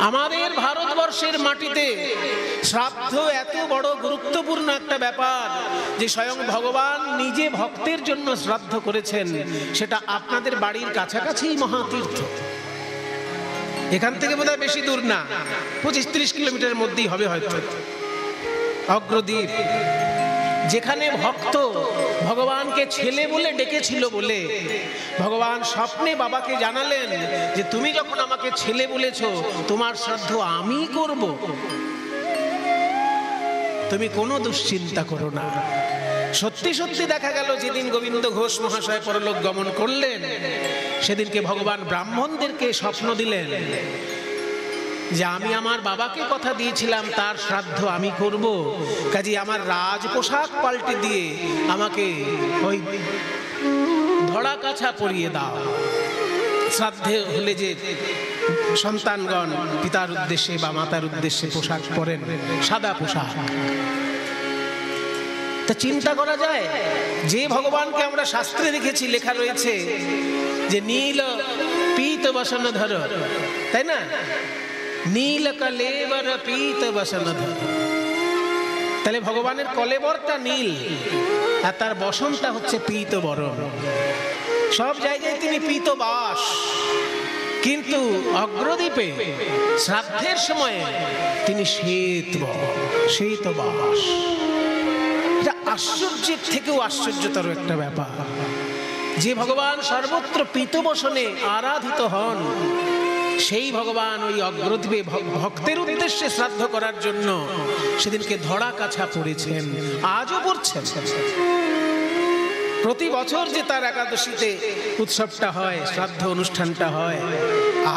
আমাদের ভারতবর্ষের মাটিতে শ্রাদ্ধ এত বড় গুরুত্বপূর্ণ একটা ব্যাপার যে স্বয়ং ভগবান নিজে ভক্তের জন্য শ্রাদ্ধ করেছেন। সেটা আপনাদের বাড়ির কাছাকাছি মহাতীর্থ, এখান থেকে বোধহয় বেশি দূর না, 25-30 কিলোমিটারের মধ্যেই হবে হয়তো, অগ্রদ্বীপ, যেখানে ভক্ত ভগবানকে ছেলে বলে ডেকেছিল বলে ভগবান স্বপ্নে বাবাকে জানালেন যে তুমি যখন আমাকে ছেলে বলেছ তোমার শ্রাদ্ধ আমি করব, তুমি কোনো দুশ্চিন্তা করো না। সত্যি সত্যি দেখা গেল যেদিন গোবিন্দ ঘোষ মহাশয় পরলোক গমন করলেন সেদিনকে ভগবান ব্রাহ্মণদেরকে স্বপ্ন দিলেন যে আমি আমার বাবাকে কথা দিয়েছিলাম তার শ্রাদ্ধ আমি করব, কাজে আমার রাজ পোশাক পাল্টে দিয়ে আমাকে ওই ধরা কাছা পরিয়ে দাও। শ্রাদ্ধে হলে যে সন্তানগণ পিতার উদ্দেশ্যে বা মাতার উদ্দেশ্যে পোশাক পরেন, সাদা পোশাক। তা চিন্তা করা যায় যে ভগবানকে আমরা শাস্ত্রে দেখেছি লেখা রয়েছে যে নীল পীত বসন ধর, তাই না, নীল কলেবর পীত বসন ধর, তাহলে ভগবানের কলেবরটা নীল আর তার বসনটা হচ্ছে পীত বরণ। সব জায়গায় তিনি পীত বাস, কিন্তু অগ্রদ্বীপে শ্রাদ্ধের সময়ে তিনি শ্বেত বাস। এটা আশ্চর্যের থেকেও আশ্চর্যতর একটা ব্যাপার যে ভগবান সর্বত্র পীত বসনে আরাধিত হন, সেই ভগবান ওই অগ্রদ্বীপে ভক্তের উদ্দেশ্যে শ্রাদ্ধ করার জন্য সেদিনকে ধরা কাছা পড়েছেন, আজও পড়ছেন। প্রতি বছর যে তার একাদশীতে উৎসবটা হয়, শ্রাদ্ধ অনুষ্ঠানটা হয়,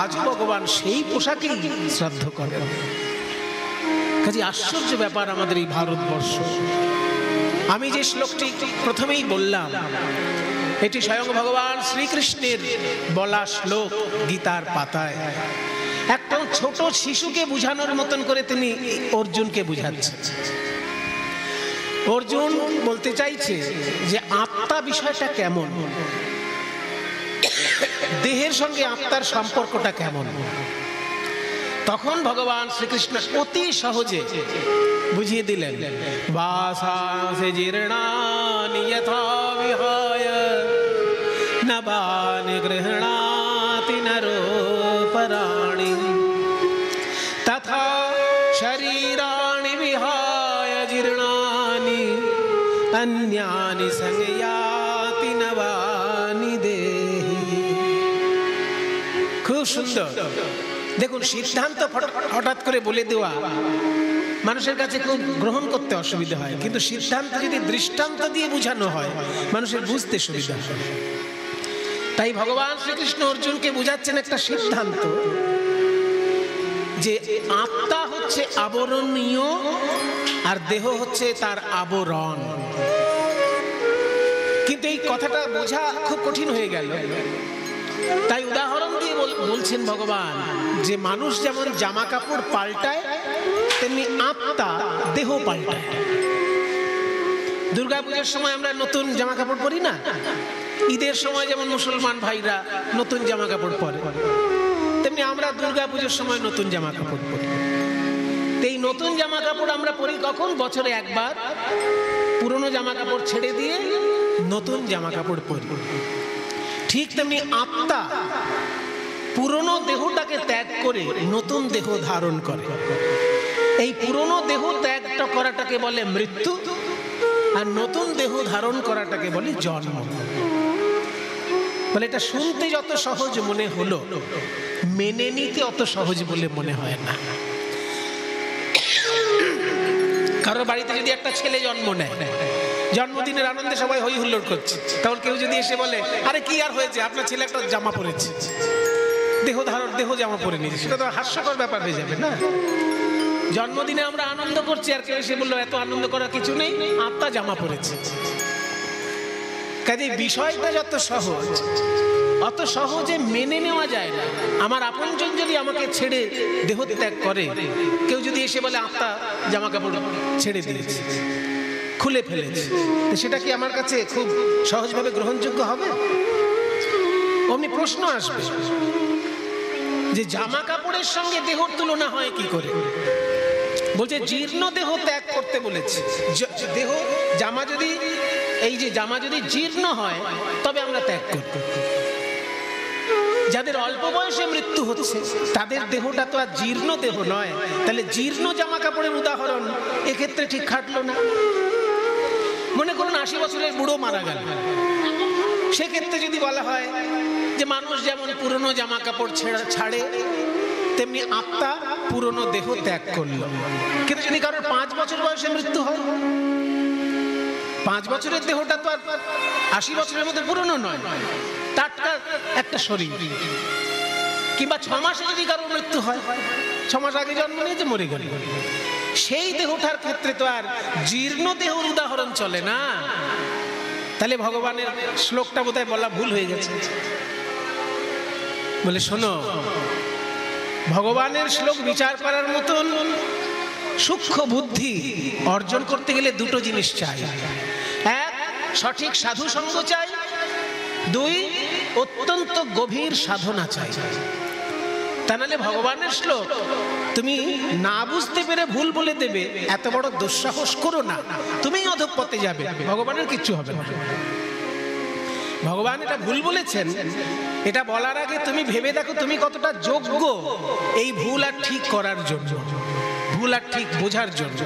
আজও ভগবান সেই পোশাকেই শ্রাদ্ধ করেন। কাজে আশ্চর্য ব্যাপার আমাদের এই ভারতবর্ষ। আমি যে শ্লোকটি প্রথমেই বললাম এটি স্বয়ং ভগবান শ্রীকৃষ্ণের বলা শ্লোক গীতার পাতায়। একটা ছোট শিশুকে বুঝানোর মতন করে তিনি অর্জুনকে বুঝাচ্ছেন। অর্জুন বলতে চাইছে যে আত্মা বিষয়টা কেমন, দেহের সঙ্গে আত্মার সম্পর্কটা কেমন। তখন ভগবান শ্রীকৃষ্ণ অতি সহজে বুঝিয়ে দিলেন, বাসাসে জীর্ণানি যথা বিহায় নবানি গৃহণাতি নরোপরাণি তথা শরীরাণি বিহায় জীর্ণানি অন্যানি সংয়াতি নবানি দেহি। খুব সুন্দর। দেখুন, সিদ্ধান্ত হঠাৎ করে বলে দেওয়া মানুষের কাছে খুব গ্রহণ করতে অসুবিধা হয়, কিন্তু সিদ্ধান্ত যদি দৃষ্টান্ত দিয়ে বোঝানো হয় মানুষের বুঝতে সুবিধা হয়। তাই ভগবান শ্রীকৃষ্ণ অর্জুনকে বোঝাচ্ছেন একটা সিদ্ধান্ত যে আত্মা হচ্ছে আবরণীয় আর দেহ হচ্ছে তার আবরণ। কিন্তু এই কথাটা বোঝা খুব কঠিন হয়ে গেল। তাই উদাহরণ দিয়ে বলছেন ভগবান যে মানুষ যেমন জামা কাপড় পাল্টায় তেমনি আত্মা দেহ পাল্টায়। দুর্গাপূজার সময় আমরা নতুন জামা কাপড় পরি না, ঈদের সময় যেমন মুসলমান ভাইরা নতুন জামা কাপড় পরে, তেমনি আমরা দুর্গাপূজার সময় নতুন জামা কাপড় পরি। এই নতুন জামা কাপড় আমরা পরি কখন? বছরে একবার। পুরনো জামা কাপড় ছেড়ে দিয়ে নতুন জামা কাপড় পরি। ঠিক তেমনি আত্মা পুরনো দেহটাকে ত্যাগ করে নতুন দেহ ধারণ করে। এই পুরনো দেহ ত্যাগ করাটাকে বলে মৃত্যু, আর নতুন দেহ ধারণ করাটাকে বলে জন্ম। বলে এটা শুনতে যত সহজ মনে হলো, মেনে নিতে অত সহজ বলে মনে হয় না। কারোর বাড়িতে যদি একটা ছেলে জন্ম নেয়, জন্মদিনের আনন্দে সবাই হই হুল্লোড় করছে, তাহলে কেউ যদি এসে বলে আরে কি আর হয়েছে, আপনার ছেলে একটা জামা পরেছে, দেহ জামা পরে নিয়েছে, সেটা তো হাস্যকর ব্যাপার হয়ে যাবে না? জন্মদিনে আমরা আনন্দ করছি, আর কেউ এসে বললো এত আনন্দ করার কিছু নেই, আত্মা জামা পরেছে। কাজে বিষয়টা যত সহজ অত সহজে মেনে নেওয়া যায় না। আমার আপনজন যদি আমাকে ছেড়ে দেহ ত্যাগ করে, কেউ যদি এসে বলে আত্মা জামা কাপড় ছেড়ে দিয়েছে, খুলে ফেলেছে, সেটা কি আমার কাছে খুব সহজভাবে গ্রহণযোগ্য হবে? অমনি প্রশ্ন আসবে। যে জামা কাপড়ের সঙ্গে দেহর তুলনা হয় কি করে? বলছে জীর্ণ দেহ ত্যাগ করতে বলেছে। দেহ জামা যদি এই যে জামা যদি জীর্ণ হয় তবে আমরা ত্যাগ করব। যাদের অল্প বয়সে মৃত্যু হচ্ছে তাদের দেহটা তো আর জীর্ণ দেহ নয়, তাহলে জীর্ণ জামা কাপড়ের উদাহরণ এক্ষেত্রে ঠিক খাটলো না। মনে করুন 80 বছরের বুড়ো মারা গেল, সেক্ষেত্রে যদি বলা হয় যে মানুষ যেমন পুরনো জামা কাপড় ছাড়ে তেমনি আত্মা পুরনো দেহ ত্যাগ করলো। কিন্তু যদি কারোর 5 বছর বয়সে মৃত্যু হয়, 5 বছরের দেহটা তো আর 80 বছরের মধ্যে পুরনো নয়, টাটকা একটা শরীর। কিংবা 6 মাসে যদি কারোর মৃত্যু হয়, 6 মাস আগে জন্ম নিয়েছে মরে গেল, সেই দেহটার ক্ষেত্রে তো আর জীর্ণ দেহর উদাহরণ চলে না। তাহলে ভগবানের শ্লোকটা বোধহয় বলা ভুল হয়ে গেছে। বলে শোনো, ভগবানের শ্লোক বিচার করার মতন সূক্ষ্ম বুদ্ধি অর্জন করতে গেলে দুটো জিনিস চাই। এক, সঠিক সাধু সঙ্গ চাই। 2, অত্যন্ত গভীর সাধনা চাই। তা নাহলে ভগবানের শ্লোক তুমি না বুঝতে পেরে ভুল বলে দেবে, এত বড় দুঃসাহস করো না, তুমিই অধঃপতে যাবে, ভগবানের কিচ্ছু হবে না। ভগবান এটা ভুল বলেছেন, এটা বলার আগে তুমি ভেবে দেখো তুমি কতটা যোগ্য এই ভুল আর ঠিক করার জন্য, ভুল আর ঠিক বোঝার জন্য।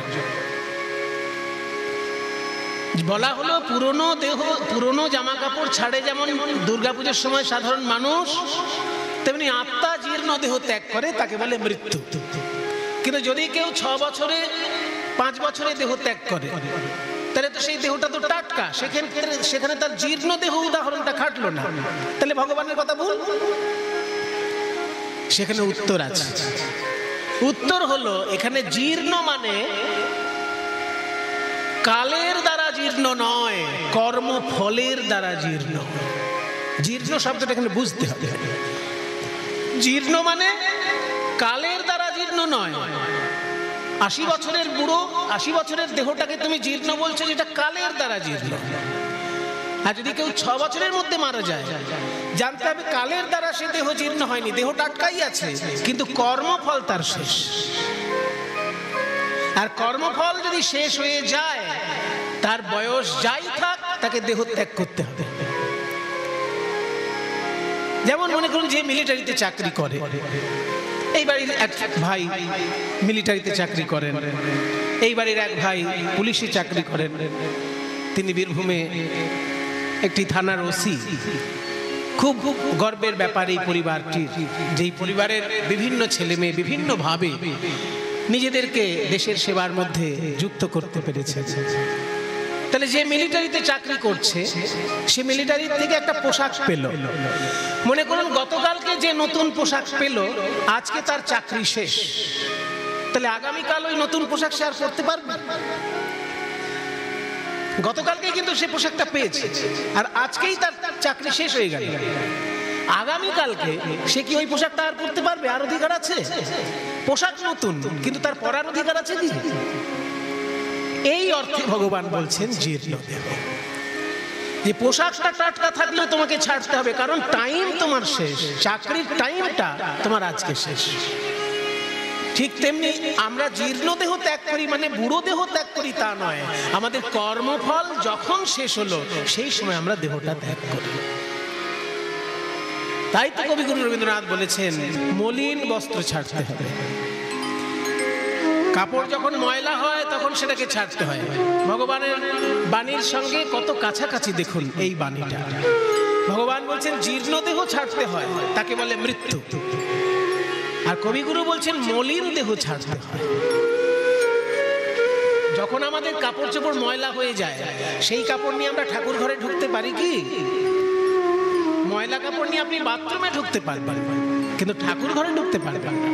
বলা হলো পুরনো দেহ পুরনো জামা কাপড় ছাড়ে যেমন দুর্গাপূজার সময় সাধারণ মানুষ, তেমনি আত্মা জীর্ণ দেহ ত্যাগ করে, তাকে বলে মৃত্যু। কিন্তু যদি কেউ 6 বছরে 5 বছরে দেহ ত্যাগ করে তাহলে তো সেই দেহটা তো টাটকা, সেখানে তার জীর্ণ দেহ উদাহরণটা খাটলো না, তাহলে ভগবানের কথা ভুল। সেখানে উত্তর আছে। উত্তর হলো এখানে জীর্ণ মানে কালের দ্বারা জীর্ণ নয়, কর্মফলের দ্বারা জীর্ণ। জীর্ণ শব্দটা এখানে বুঝতে হবে। জীর্ণ মানে কালের দ্বারা জীর্ণ নয়। 80 বছরের বুড়ো 80 বছরের দেহটাকে তুমি জীর্ণ বলছো, যেটা কালের দ্বারা জীর্ণ। আর যদি কেউ 6 বছরের মধ্যে মারা যায়, জানতে হবে কালের দ্বারা সে দেহ জীর্ণ হয়নি, দেহ টাটকাই আছে, কিন্তু কর্মফল তার শেষ। আর কর্মফল যদি শেষ হয়ে যায়, তার বয়স যাই থাক, তাকে দেহ ত্যাগ করতে হবে। যেমন মনে করুন যে মিলিটারিতে চাকরি করে, এই বাড়ির এক ভাই মিলিটারিতে চাকরি করেন, এই বাড়ির এক ভাই পুলিশে চাকরি করেন, তিনি বীরভূমে একটি থানার ওসি। খুব গর্বের ব্যাপার এই পরিবারটির, যেই পরিবারের বিভিন্ন ছেলে মেয়ে বিভিন্নভাবে নিজেদেরকে দেশের সেবার মধ্যে যুক্ত করতে পেরেছে। তাহলে যে মিলিটারিতে চাকরি করছে, সে মিলিটারি থেকে একটা পোশাক পেল। মনে করুন গতকালকে যে নতুন পোশাক পেল, আজকে তার চাকরি শেষ, তাহলে আগামীকাল ওই নতুন পোশাক সে আর পরতে পারবে? গতকালকে কিন্তু সে পোশাকটা পেয়েছে, আর আজকেই তার চাকরি শেষ হয়ে গেল। আগামীকালকে সে কি ওই পোশাকটা আর পরতে পারবে? আর অধিকার আছে? পোশাক নতুন, কিন্তু তার পরার অধিকার আছে কি? এই অর্থে ভগবান বলছেন জীর্ণ দেহ। যে পোশাকটা টাটকা থাকলেও তোমাকে ছাড়তে হবে, কারণ টাইম তোমার শেষ, চাকরির টাইমটা তোমার আজকে শেষ। ঠিক তেমনি আমরা জীর্ণ দেহ ত্যাগ করি মানে বুড়ো দেহ ত্যাগ করি তা নয়, আমাদের কর্মফল যখন শেষ হলো সেই সময় আমরা দেহটা ত্যাগ করি। তাই তো কবিগুরু রবীন্দ্রনাথ বলেছেন মলিন বস্ত্র ছাড়তে হবে। কাপড় যখন ময়লা হয় তখন সেটাকে ছাড়তে হয়। ভগবানের বাণীর সঙ্গে কত কাছাকাছি দেখুন এই বাণীটা। ভগবান বলছেন জীর্ণ দেহ ছাড়তে হয়, তাকে বলে মৃত্যু। আর কবিগুরু বলছেন মলিন দেহ ছাড়তে হয়। যখন আমাদের কাপড় চোপড় ময়লা হয়ে যায়, সেই কাপড় নিয়ে আমরা ঠাকুর ঘরে ঢুকতে পারি কি? ময়লা কাপড় নিয়ে আপনি বাথরুমে ঢুকতে পারবেন, কিন্তু ঠাকুর ঘরে ঢুকতে পারবেন না।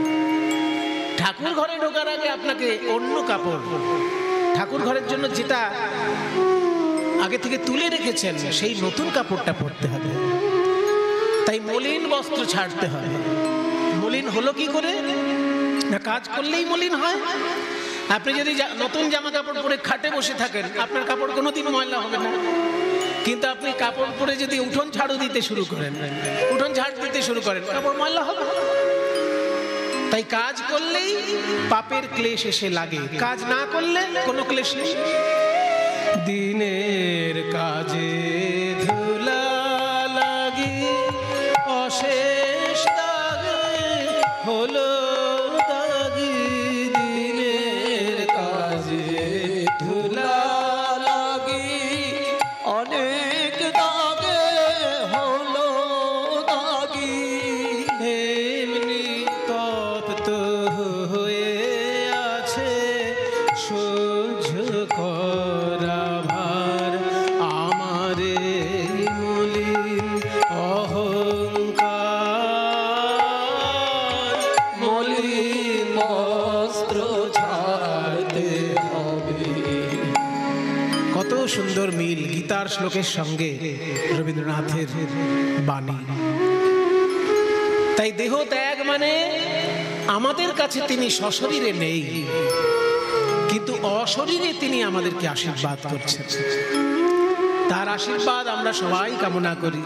ঠাকুর ঘরে ঢোকার আগে আপনাকে অন্য কাপড়, ঠাকুর ঘরের জন্য যেটা আগে থেকে তুলে রেখেছেন, সেই নতুন কাপড়টা পরতে হবে। তাই মলিন বস্ত্র ছাড়তে হবে। মলিন হলো কি করে? না কাজ করলেই মলিন হয়। আপনি যদি নতুন জামা কাপড় পরে খাটে বসে থাকেন, আপনার কাপড় কোনোদিন ময়লা হবে না। কিন্তু আপনি কাপড় পরে যদি উঠোন ঝাড়ু দিতে শুরু করেন, উঠোন ঝাড় দিতে শুরু করেন, কাপড় ময়লা হবে। তাই কাজ করলেই পাপের ক্লেশ এসে লাগে, কাজ না করলে কোনো ক্লেশ নেই। দিনের কাজে ধুলা লাগি অশেষ দাগে হলো দাগি, দিনের কাজে ধুলা লাগি অনেক দাগে হলো দাগি, এমনি তপ্ত হয়ে আছে সহ্য করা ভার আমারে মলিন অহংকার, মলিন বস্ত্র ছাড়তে হবে। কত সুন্দর মিল গীতার শ্লোকের সঙ্গে রবীন্দ্রনাথের বাণী। তাই দেহ ত্যাগ মানে আমাদের কাছে তিনি সশরীরে নেই, কিন্তু অশরীরে তিনি আমাদেরকে আশীর্বাদ করছেন। তার আশীর্বাদ আমরা সবাই কামনা করি,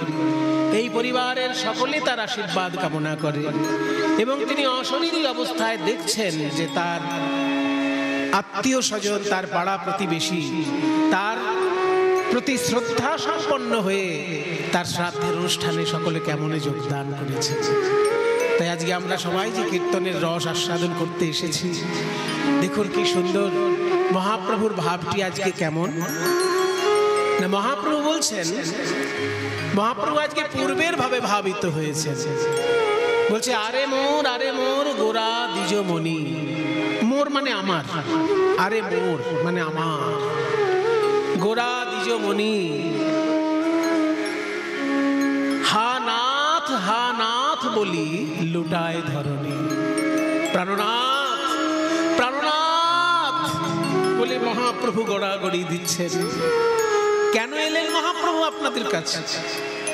এই পরিবারের সকলে তার আশীর্বাদ কামনা করে, এবং তিনি অশরীরী অবস্থায় দেখছেন যে তার আত্মীয় স্বজন, তার পাড়া প্রতিবেশী তার প্রতি শ্রদ্ধা সম্পন্ন হয়ে তার শ্রাদ্ধের অনুষ্ঠানে সকলে কেমন যোগদান করেছে। তাই আজকে আমরা সবাই যে কীর্তনের রস আস্বাদন করতে এসেছি, দেখুন কি সুন্দর মহাপ্রভুর ভাবটি আজকে কেমন না। মহাপ্রভু বলছেন, মহাপ্রভু আজকে পূর্বের ভাবে ভাবিত হয়েছে, বলছে আরে মোর গোরা দ্বিজমণি। মোর মানে আমার, আরে মোর মানে আমার, গোরা দ্বিজমণি। হা নাথ বলি লুটায় ধরণী। প্রাণনাথ প্রাণনাথ বলে মহাপ্রভু গড়াগড়ি দিচ্ছেন। কেন এলেন মহাপ্রভু আপনাদের কাছে?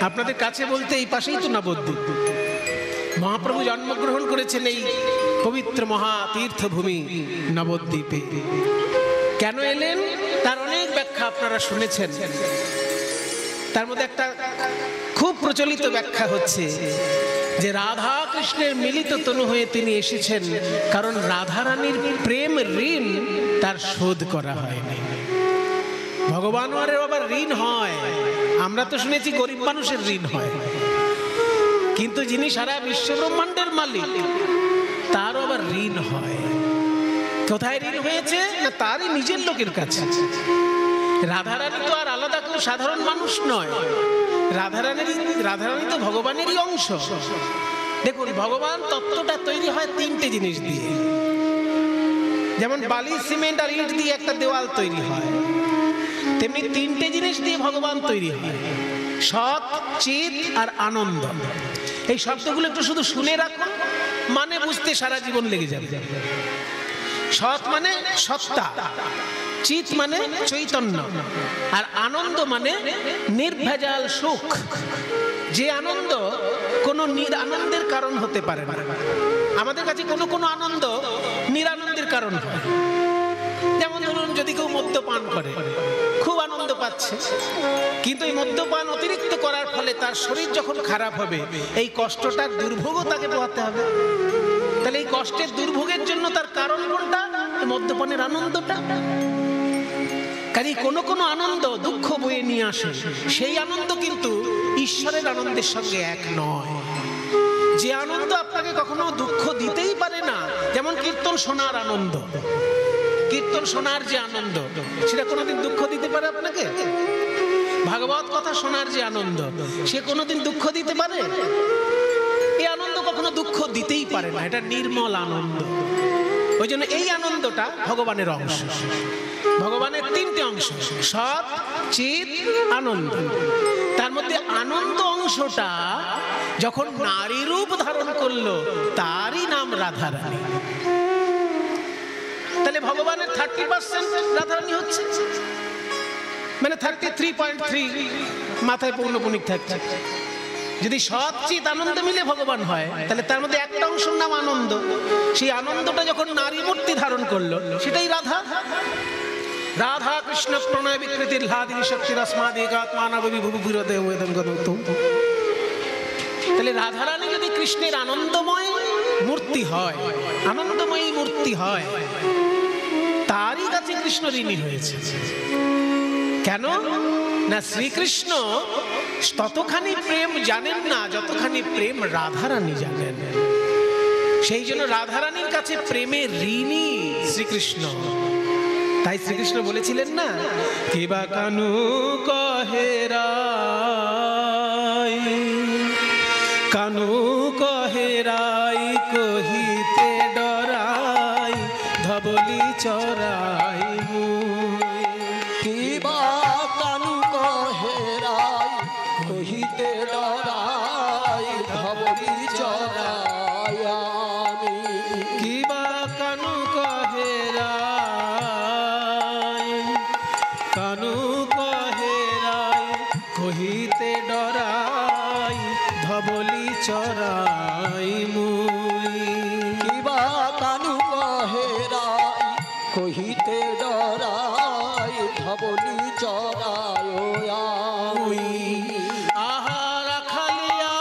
আপনাদের কাছে বলতে এই পাশেই তো নবদ্বীপ। মহাপ্রভু জন্মগ্রহণ করেছেন এই পবিত্র মহা তীর্থভূমি নবদ্বীপে। কেন এলেন তার অনেক ব্যাখ্যা আপনারা শুনেছেন। তার মধ্যে একটা খুব প্রচলিত ব্যাখ্যা হচ্ছে যে রাধা কৃষ্ণের মিলিত তনু হয়ে তিনি এসেছেন কারণ রাধারানীর প্রেম ঋণ তার শোধ করা হয়নি। ভগবানও আবার ঋণ হয়, আমরা তো শুনেছি গরিব মানুষের ঋণ হয়, কিন্তু যিনি সারা বিশ্ব ব্রহ্মাণ্ডের মালিক তারও আবার ঋণ হয়। কোথায় ঋণ হয়েছে না তারই নিজের লোকের কাছে। রাধারানী তো আর আলাদা কেউ সাধারণ মানুষ নয়, রাধারানী তো ভগবানেরই অংশ। দেখুন ভগবান তত্ত্বটা তৈরি হয় তিনটে জিনিস দিয়ে, যেমন বালি সিমেন্ট আর ইট দিয়ে একটা দেওয়াল তৈরি হয়, তেমনি তিনটে জিনিস দিয়ে ভগবান তৈরি হয়, সৎ, চিত আর আনন্দ। এই শব্দগুলো একটু শুধু শুনে রাখুন, মানে বুঝতে সারা জীবন লেগে যাবে। সৎ মানে সত্তা, চিত মানে চৈতন্য, আর আনন্দ মানে নির্ভেজাল সুখ। যে আনন্দ কোনো নিরানন্দের কারণ হতে পারে না। আমাদের কাছে কোনো কোনো আনন্দ নিরানন্দের কারণ হয়। যেমন ধরুন যদি কেউ মদ্যপান করে, খুব আনন্দ পাচ্ছে, কিন্তু এই মদ্যপান অতিরিক্ত করার ফলে তার শরীর যখন খারাপ হবে এই কষ্টটার দুর্ভোগও তাকে পোহাতে হবে। তাহলে এই কষ্টের দুর্ভোগের জন্য তার কারণ কোনটা? মদ্যপানের আনন্দটা। কাজে কোনো কোনো আনন্দ দুঃখ বয়ে নিয়ে আসে, সেই আনন্দ কিন্তু ঈশ্বরের আনন্দের সঙ্গে এক নয়। যে আনন্দ আপনাকে কখনো দুঃখ দিতেই পারে না, যেমন কীর্তন শোনার আনন্দ, কীর্তন শোনার যে আনন্দ সেটা কোনোদিন দুঃখ দিতে পারে আপনাকে? ভাগবত কথা শোনার যে আনন্দ সে কোনোদিন দুঃখ দিতে পারে? এই আনন্দ কখনো দুঃখ দিতেই পারে না, এটা নির্মল আনন্দ। ওই জন্য এই আনন্দটা ভগবানের অংশ। ভগবানের তিনটে অংশ, সৎ, চিত, আনন্দ। তার মধ্যে আনন্দ অংশটা যখন নারী রূপ ধারণ করলো তারই নাম রাধারানী। তাহলে ভগবানের 30% রাধারানী হচ্ছে, মানে 33.3 মাথায় পৌনপুনিক থাকছে। যদি সৎ চিত আনন্দ মিলে ভগবান হয় তাহলে তার মধ্যে একটা অংশের নাম আনন্দ। সেই আনন্দটা যখন নারী মূর্তি ধারণ করলো সেটাই রাধা। রাধা কৃষ্ণ প্রণয় বিকৃতির লাদিনী শক্তির তাহলে রাধারানী যদি কৃষ্ণের আনন্দময় মূর্তি হয়, আনন্দময়ী মূর্তি হয়, তারই কাছে কৃষ্ণ ঋণী হয়েছে। কেন না শ্রীকৃষ্ণ ততখানি প্রেম জানেন না যতখানি প্রেম রাধারানী জানেন। সেই জন্য রাধারানীর কাছে প্রেমের ঋণী শ্রীকৃষ্ণ। তাই শ্রীকৃষ্ণ বলেছিলেন না, কিবা কানু কহেরাই, কানু কহেরাই কহিতে ডরাই ধবলি চরাই কিবা কানু কহেরাই কহিতে ডরাই ধবলি চরাই আমি। কিবা কানু কহেরাই, কানু কহেরাই কহিতে ডরাই ধবলি চরাই মুই। কিবা কানু কহেরাই কহিতে ডরাই ধবলি চরাই আমি। আহা রাখালিয়া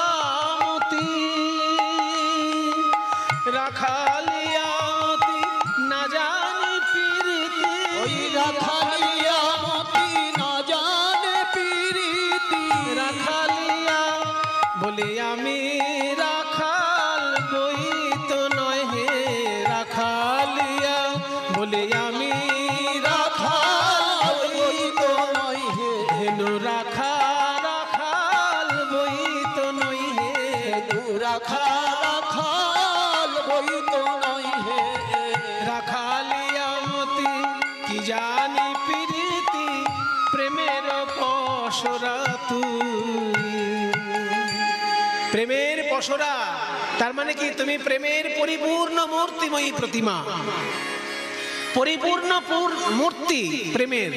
মতি, রাখালিয়া মতি না জানি প্রীতি, ওই রাখালিয়া মতি না জানে প্রীতি। রাখালিয়া বলে আমি রাখাল বই তো নয় হে, রাখালিয়া বলে আমি রাখাল বই তো নয় হে, হেনু রাখা রাখাল বই তো নয় হে, রাখাল বই তো নয় হে। রাখালিয়া মতি কি জানি প্রীতি, প্রেমের পসরা তুই। প্রেমের পসরা তার মানে কি, তুমি প্রেমের পরিপূর্ণ মূর্তিময়ী প্রতিমা, পরিপূর্ণ মূর্তি প্রেমের।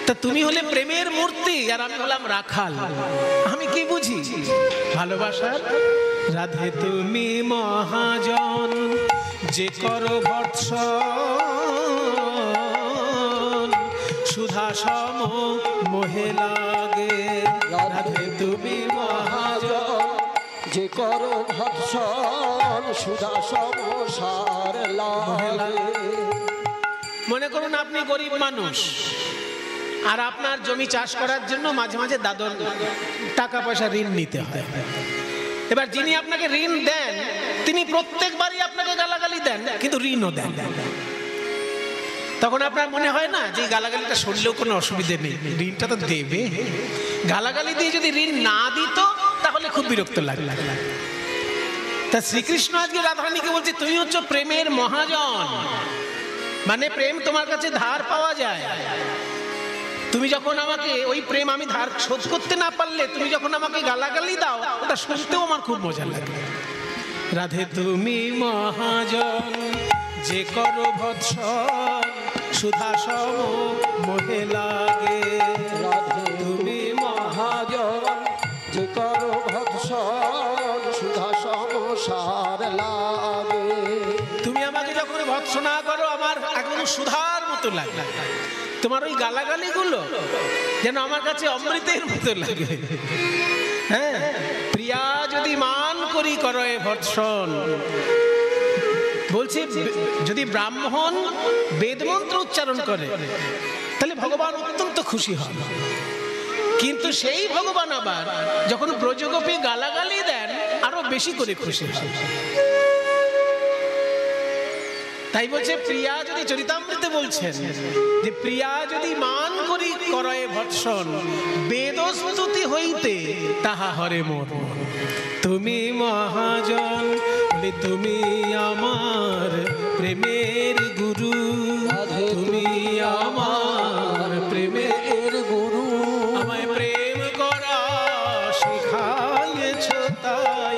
তা তুমি হলে প্রেমের মূর্তি আর আমি হলাম রাখাল। আমি কি বুঝি ভালোবাসার? রাধে তুমি মহাজন যে করো ভর্ৎসন, সুধা সম মোহে লাগে। রাধে তুমি মহাজন যে করো ভৎসন, সুধা সমসার লাগে। মনে করুন আপনি গরিব মানুষ, আর আপনার জমি চাষ করার জন্য মাঝে মাঝে দাদন টাকা পয়সা ঋণ নিতে হয়। এবার যিনি আপনাকে ঋণ দেন তিনি প্রত্যেকবারই আপনাকে গালাগালি দেন, কিন্তু ঋণও দেন। তখন আপনার মনে হয় না যে গালাগালিটা শুনলেও কোনো অসুবিধে নেই, ঋণটা তো দেবে। গালাগালি দিয়ে যদি ঋণ না দিত তাহলে খুব বিরক্ত লাগে। তা শ্রীকৃষ্ণ আজকে রাধারানীকে বলছে তুমি হচ্ছে প্রেমের মহাজন, মানে প্রেম তোমার কাছে ধার পাওয়া যায়। তুমি যখন আমাকে ওই প্রেম আমি ধার শোধ করতে না পারলে তুমি যখন আমাকে গালাগালি দাও, ওটা শুনতেও আমার খুব মজা লাগে। রাধে তুমি মহাজন যে করো ভৎসন, সুধা সম মোহে লাগে। রাধে তুমি মহাজন যে করো ভৎসন, সুধা সমসার লাগে। তুমি আমাকে যখন ভৎসনা করো আমার এখন সুধার মতো লাগে। তোমার ওই গালাগালি গুলো যেন আমার কাছে অমৃতের মতো লাগে। হ্যাঁ, প্রিয়া যদি মান করি করো এ ভৎসন, বলছি যদি ব্রাহ্মণ বেদমন্ত্র উচ্চারণ করে তাহলে ভগবান অত্যন্ত খুশি হন। কিন্তু সেই ভগবান আবার যখন ব্রজগোপী গালাগালি দেন আরো বেশি করে খুশি হন। তাই বলছে প্রিয়া যদি চরিতামৃতে বলছেন যে প্রিয়া যদি মান করি করয়ে ভৎসন, বেদস্তুতি হইতে তাহা হরে মোর। তুমি মহাজন বলে তুমি আমার প্রেমের গুরু, তুমি আমার প্রেমের গুরু। আমায় প্রেম করা শিখাইছ, তাই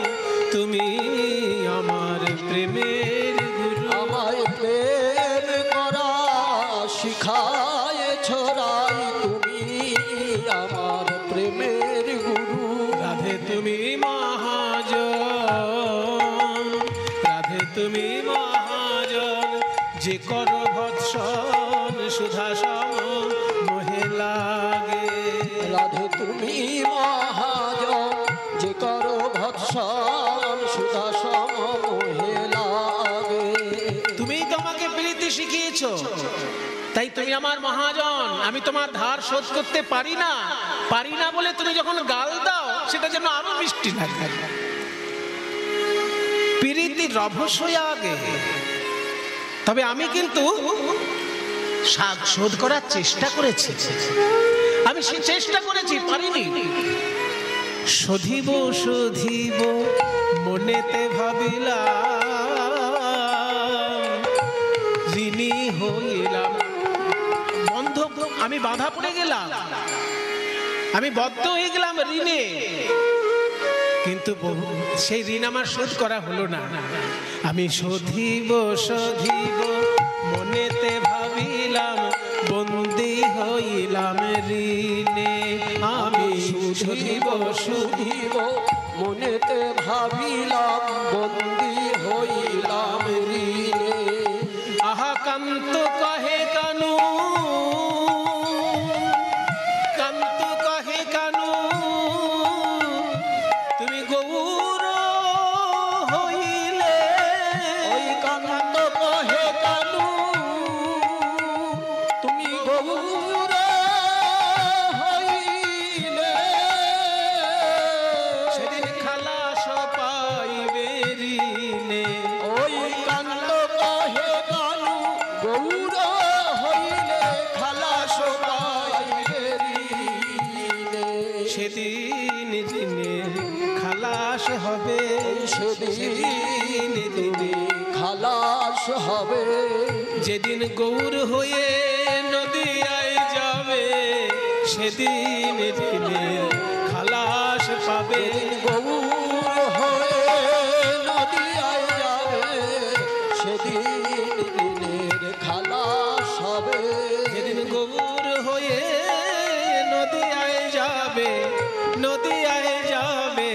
তুমি আমার প্রেমের গুরু। আমায় প্রেম করা শিখায়েছ রাই, তুমি আমার প্রেমের গুরু। রাধে তুমি মহাজন, রাধে তুমি মহাজন যে করো ভৎসন, সুধা সম মোহে লাগে। রাধে তুমি মহাজন যে করো ভৎসন সুধা সম মোহে লাগে। তুমিই তো আমাকে প্রীতি শিখিয়েছো, তাই তুমি আমার মহাজন, আমি তোমার ধার শোধ করতে পারি না বলে তুমি যখন গাল দাও সেটা যেন আরো মিষ্টি লাগে। প্রীতি রভস হয়ে আগে, তবে আমি কিন্তু শোধ করার চেষ্টা করেছি, আমি সে চেষ্টা করেছি, পারিনি। শোধিব শোধিব মনেতে ভাবিলাম, ঋণী হইলাম, বন্ধক আমি বাধা পড়ে গেলাম, আমি বদ্ধ হয়ে গেলাম ঋণে, কিন্তু সেই ঋণ আমার শোধ করা হলো না। আমি শোধিব শোধিব মনেতে ভাবিলাম, বন্দী হইলাম ঋণে। আমি শুধিব শুধিব মনেতে ভাবিলাম, বন্দী হইলাম ঋণে। আহা কান্ত কহে কানু, কান্ত কহে কানু, তুমি গৌর হইলে। ওই কান্ত কহে কানু, তুমি গৌর হইলে। সেদিন খালাস পাইবে ঋণে। ওই কান্ত কহে কানু, গৌর হইলে খালাস পাইবে ঋণে। সেদিন ঋণে খালাস হবে, সেদিন দিনে খালাস হবে। যেদিন গৌর হয়ে নদিয়ায় যাবে, সেদিন ঋণে খালাস পাবে। গৌর হয়ে নদিয়ায় যাবে, সেদিন দিনের খালাস হবে। যেদিন গৌর হয়ে নদিয়ায় যাবে, নদিয়ায় যাবে।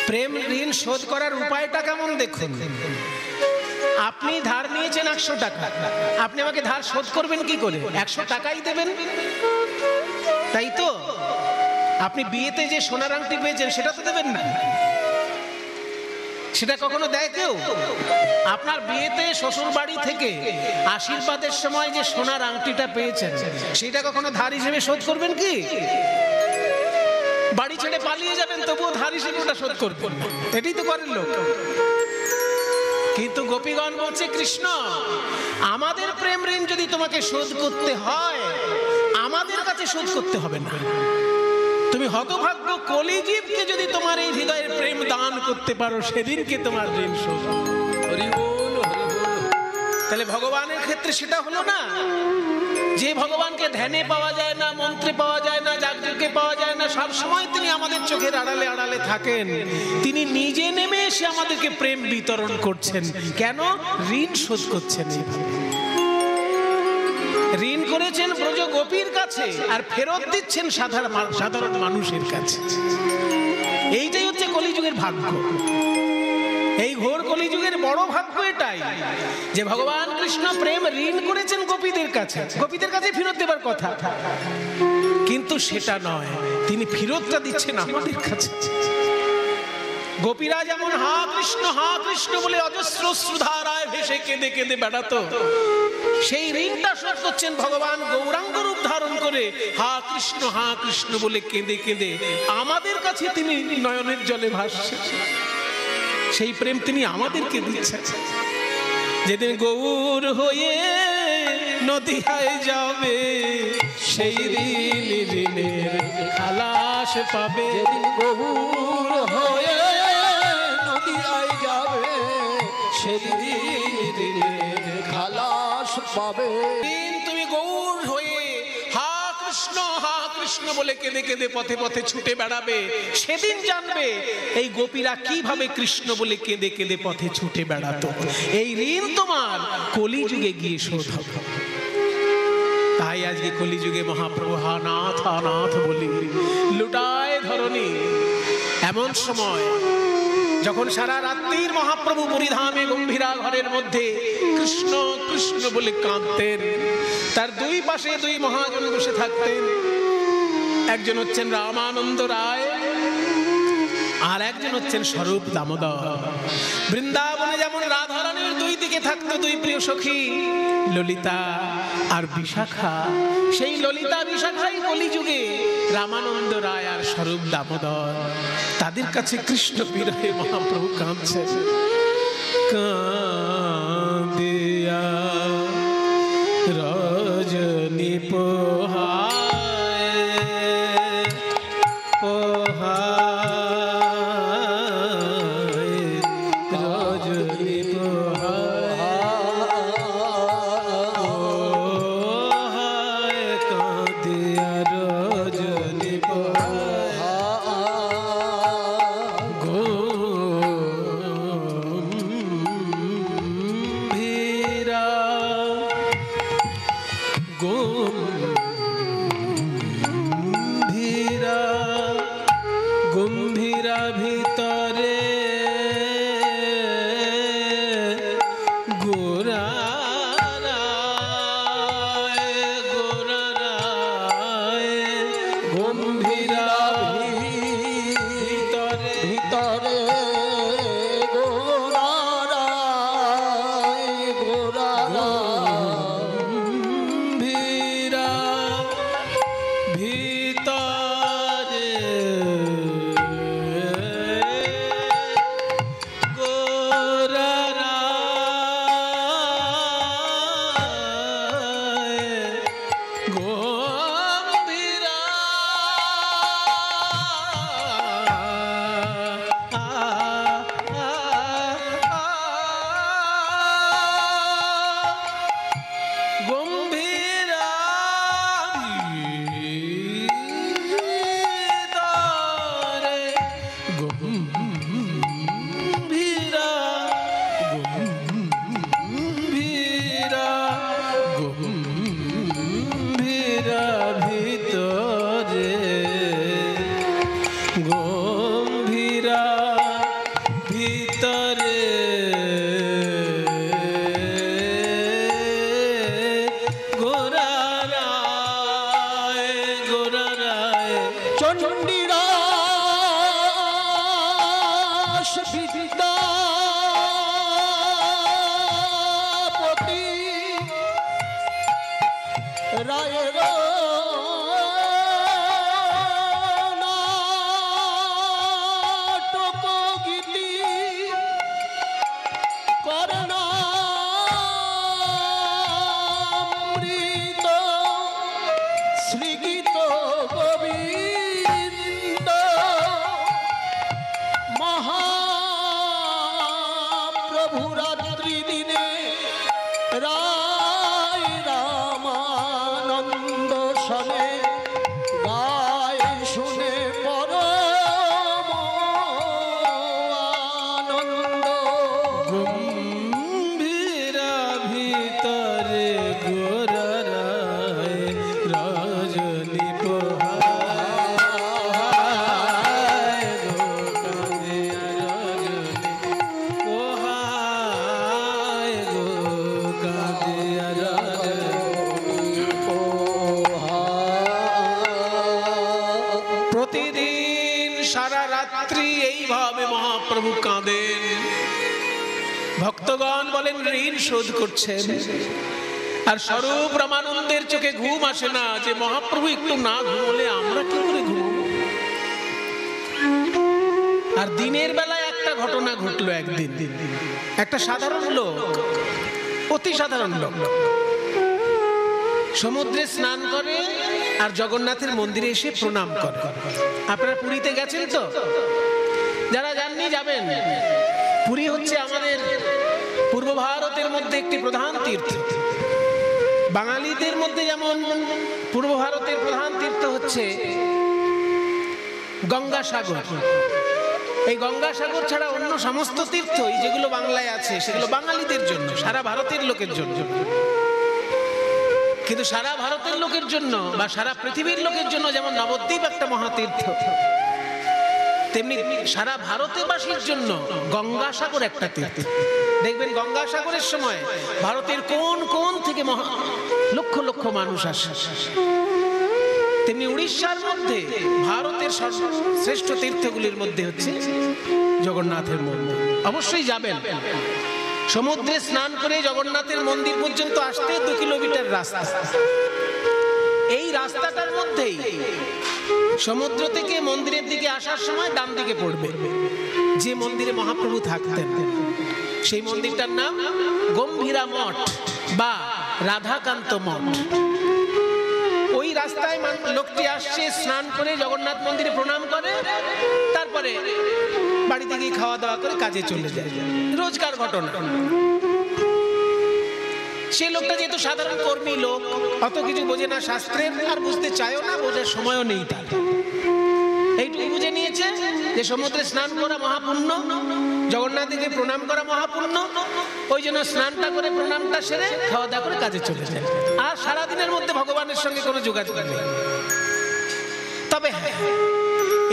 প্রেম ঋণ শোধ করার উপায়টা কেমন দেখুন। আপনি ধার নিয়েছেন 100 টাকা, আপনি আমাকে ধার শোধ করবেন কি করে? 100 টাকাই দেবেন, তাই তো? আপনি বিয়েতে যে সোনার আংটি পেয়েছেন সেটা তো দেবেন না, সেটা কখনো দেয় কেউ? আপনার বিয়েতে শ্বশুর বাড়ি থেকে আশীর্বাদের সময় যে সোনার আংটিটা পেয়েছেন সেটা কখনো ধার হিসেবে শোধ করবেন কি? বাড়ি ছেড়ে পালিয়ে যাবেন তবুও ধার হিসেবে ওটা শোধ করবেন না, এটাই তো করেন লোক। কিন্তু গোপীগণ বলছে, কৃষ্ণ আমাদের প্রেম ঋণ যদি তোমাকে শোধ করতে হয়, আমাদের কাছে শোধ করতে হবে না। তুমি হতভাগ্য কলিজীবকে যদি তোমার এই হৃদয়ের প্রেম দান করতে পারো, সেদিনকে তোমার ঋণ শোধ। হরি বল, হরি বল। তাহলে ভগবানের ক্ষেত্রে সেটা হলো না, যে ভগবানকে ধ্যানে পাওয়া যায় না, মন্ত্রে পাওয়া যায় না, যাগযজ্ঞে পাওয়া যায় না, সব সময় তিনি আমাদের চোখের আড়ালে আড়ালে থাকেন। তিনি নিজে নেমে এসে আমাদেরকে প্রেম বিতরণ করছেন। কেন? ঋণ শোধ করছেন। ঋণ করেছেন ব্রজ গোপীর কাছে আর ফেরত দিচ্ছেন সাধারণ মানুষের কাছে। এইটাই হচ্ছে কলিযুগের ভাগ্য। এই ঘোর কলিযুগের বড় ভাগ্য এটাই যে ভগবান কৃষ্ণ প্রেম ঋণ করেছেন গোপীদের কাছে, গোপীদের কাছে ফেরত দেবার কথা, কিন্তু সেটা নয়, তিনি ফেরতটা দিচ্ছেন আমাদের কাছে। গোপীরা যেমন হা কৃষ্ণ বলে অজস্র শ্রুধারায় ভেসে কেঁদে কেঁদে বেড়াতো, সেই ঋণটা শোধ করছেন ভগবান গৌরাঙ্গ রূপ ধারণ করে হা কৃষ্ণ বলে কেঁদে কেঁদে আমাদের কাছে তিনি নয়নের জলে ভাসছেন। সেই প্রেম তিনি আমাদেরকে দিচ্ছেন। যেদিন গৌর হয়ে নদিয়ায় যাবে, সেই দিন ঋণের খালাস পাবে। যেদিন গৌর হয়ে নদিয়ায় যাবে, সেদিন ঋণের খালাস পাবে। তুমি গৌর হয়ে হা কৃষ্ণ বলে কেঁদে কেঁদে পথে পথে ছুটে বেড়াবে, সেদিন জানবে এই গোপীরা কিভাবে কৃষ্ণ বলে কেঁদে কেঁদে পথে ছুটে বেড়াতো। এই ঋণ তোমার কলিযুগে গিয়ে শোধ হবে। তাই আজকে কলিযুগে মহাপ্রভু হা নাথ বলি লুটায় ধরণী। এমন সময় যখন সারা রাত্রির মহাপ্রভু পরিধামে গম্ভীরা ঘরের মধ্যে কৃষ্ণ বলে কাঁদতেন, তার দুই পাশে দুই মহাজন বসে থাকতেন। একজন হচ্ছেন রামানন্দ রায়, আর একজন হচ্ছেন স্বরূপ দামোদর। বৃন্দাবনে যেমন রাধারানীর দুই দিকে থাকতো দুই প্রিয় সখী ললিতা আর বিশাখা, সেই ললিতা বিশাখাই কলিযুগে রামানন্দ রায় আর স্বরূপ দামোদর। তাদের কাছে কৃষ্ণ বিরহে মহাপ্রভু কাঁদছেন। কাঁদিয়া রজনী পোহায় পোহায় রজনী পোহায় কাঁদিয়া রজনী গম্ভীরা ভিতরে গোরারায় গোরারায় গম্ভীরা ভিতরে ভিতরে গোরারায় গোরারায় গম্ভীরা ভিতরে চণ্ডীদাস বিদ্যাপতি রায়ের নাটক গীতি করণামৃত শ্রীগীত গোবিন্দ মহাপ্রভু রাত্রি দিনে রায় রামানন্দ সনে গায় শুনে পরম আনন্দ। গম্ভীরা ভিতরে গোরারায় রজনী পোহায় গোকাঁদিয়া রজনী পোহায় গোকাঁদিয়া রজনী প্রতিদিন সারা রাত্রি এইভাবে মহাপ্রভু কাঁদেন। ভক্তগণ বলেন ঋণ শোধ করছেন। আর স্বরূপ রামানন্দের চোখে ঘুম আসে না যে মহাপ্রভু একটু না ঘুমলে আমরা কি করে ঘুমবো। আর দিনের বেলায় একটা ঘটনা ঘটলো একদিন। একটা সাধারণ লোক, অতি সাধারণ লোক, সমুদ্রে স্নান করে আর জগন্নাথের মন্দিরে এসে প্রণাম করে। আপনারা পুরীতে গেছেন তো? যারা যাননি যাবেন। পুরী হচ্ছে আমাদের পূর্ব ভারতের মধ্যে একটি প্রধান তীর্থ। বাঙালিদের মধ্যে যেমন পূর্ব ভারতের প্রধান তীর্থ হচ্ছে গঙ্গাসাগর। এই গঙ্গাসাগর ছাড়া অন্য সমস্ত তীর্থই যেগুলো বাংলায় আছে সেগুলো বাঙালিদের জন্য, সারা ভারতের লোকের জন্য। কিন্তু সারা ভারতের লোকের জন্য বা সারা পৃথিবীর লোকের জন্য যেমন নবদ্বীপ একটা মহাতীর্থ, তেমনি সারা ভারতবাসীর জন্য গঙ্গাসাগর একটা তীর্থ। দেখবেন গঙ্গাসাগরের সময় ভারতের কোন কোন থেকে লক্ষ লক্ষ মানুষ আসে। তেমনি উড়িষ্যার মধ্যে ভারতের শ্রেষ্ঠ তীর্থগুলির মধ্যে হচ্ছে জগন্নাথের মন্দির। অবশ্যই যাবেন। সমুদ্রে স্নান করে জগন্নাথের মন্দির পর্যন্ত আসতে 2 কিলোমিটার রাস্তা। এই রাস্তাটার মধ্যেই সমুদ্র থেকে মন্দিরের দিকে আসার সময় ডান দিকে পড়বে যে মন্দিরে মহাপ্রভু থাকতেন, সেই মন্দিরটার নাম গম্ভীরা মঠ বা রাধাকান্ত মঠ। ওই রাস্তায় লোকটি আসছে, স্নান করে জগন্নাথ মন্দিরে প্রণাম করে, তারপরে বাড়িতে গিয়ে খাওয়া দাওয়া করে কাজে চলে যায়। রোজকার ঘটনা। সে লোকটা যেহেতু সাধারণ কর্মী লোক, অত কিছু বোঝে না শাস্ত্রের, আর বুঝতে চায়ও না, বোঝার সময়ও নেই তার। এইটুকু বুঝে নিয়েছে যে সমুদ্রে স্নান করা মহাপুণ্য, জগন্নাথকে প্রণাম করা মহাপুণ্য, ওই জন্য স্নানটা করে প্রণামটা সেরে খাওয়া দাওয়া করে কাজে চলে যায়। আর সারাদিনের মধ্যে ভগবানের সঙ্গে কোনো যোগাযোগ নেই। তবে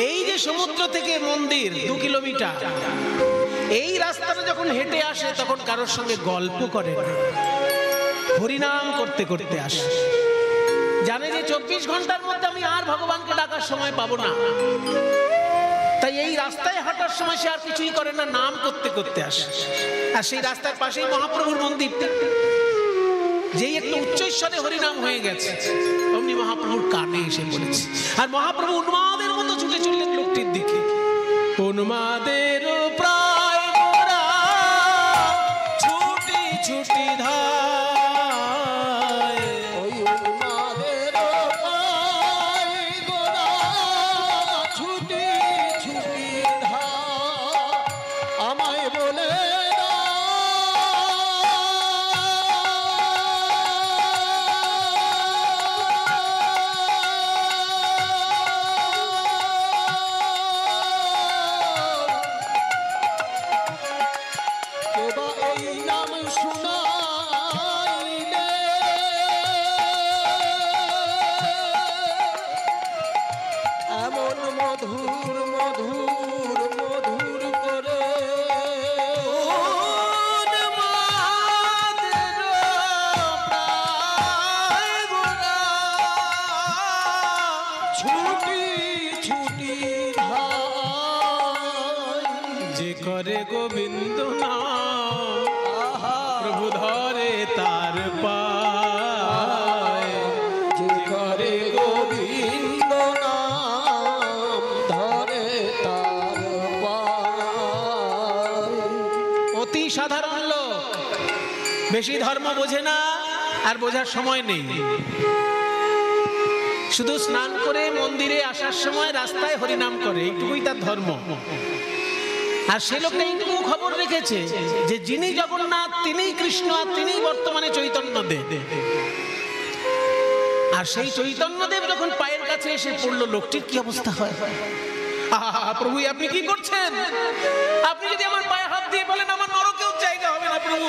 এই যে সমুদ্র থেকে মন্দির 2 কিলোমিটার, এই রাস্তাটা যখন হেঁটে আসে তখন কারোর সঙ্গে গল্প করে না, হরিনাম করতে করতে আসে। জানে যে 24 ঘন্টার মধ্যে আমি আর ভগবানকে ডাকার সময় পাবো না, তাই এই রাস্তায় হাঁটার সময় সে আর কিছুই করে না, নাম করতে করতে আসে। আর সেই রাস্তার পাশেই মহাপ্রভুর মন্দির। যেই একটু উচ্চৈস্বরে হরিনাম হয়ে গেছে, অমনি মহাপ্রভুর কানে এসে পড়েছে। আর মহাপ্রভু উন্মাদের মতো ছুটে চললেন লোকটির দিকে। উন্মাদের প্রায় গোরা ছুটি ছুটি ধায়, ওই উন্মাদের প্রায় গোরা ছুটি ছুটি ধায়, আমায় বলে মধুর মধুর মধুর করে ছুটি ছুটি ধায়, যে করে গোবিন্দ নাম প্রভু ধরে তার পায়, যে করে গোবিন্দ নাম ধরে তার পায়। অতি সাধারণ লোক, বেশি ধর্ম বোঝে না, আর বোঝার সময় নেই। শুধু স্নান করে মন্দিরে আসার সময় রাস্তায় হরিনাম করে, এইটুকুই তার ধর্ম। আর সে লোকটা এইটুকু খবর রেখেছে যে যিনি জগন্নাথ তিনিই কৃষ্ণ, আর তিনিই বর্তমানে চৈতন্যদেব। আর সেই চৈতন্যদেব যখন পায়ের কাছে এসে পড়লো, লোকটির কি অবস্থা হয়? আহা প্রভু, আপনি কি করছেন? আপনি যদি আমার পায়ে হাত দিয়ে বলেন আমার নরকেও জায়গা হবে না প্রভু,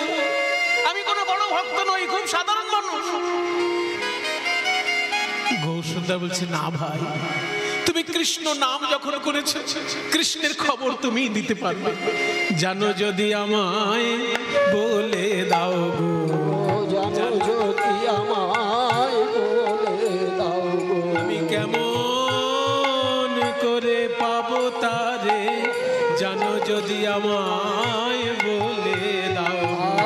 আমি কোনো বড় ভক্ত নই, খুব সাধারণ মানুষ। গৌরসুন্দর বলছে, না ভাই, তুমি কৃষ্ণ নাম যখন করেছো, কৃষ্ণের খবর তুমি দিতে পারবে। জানো যদি আমায় বলে দাও গো, জানো যদি আমায় বলে দাও গো, আমি কেমন করে পাবো তারে, জানো যদি আমায় বলে দাও।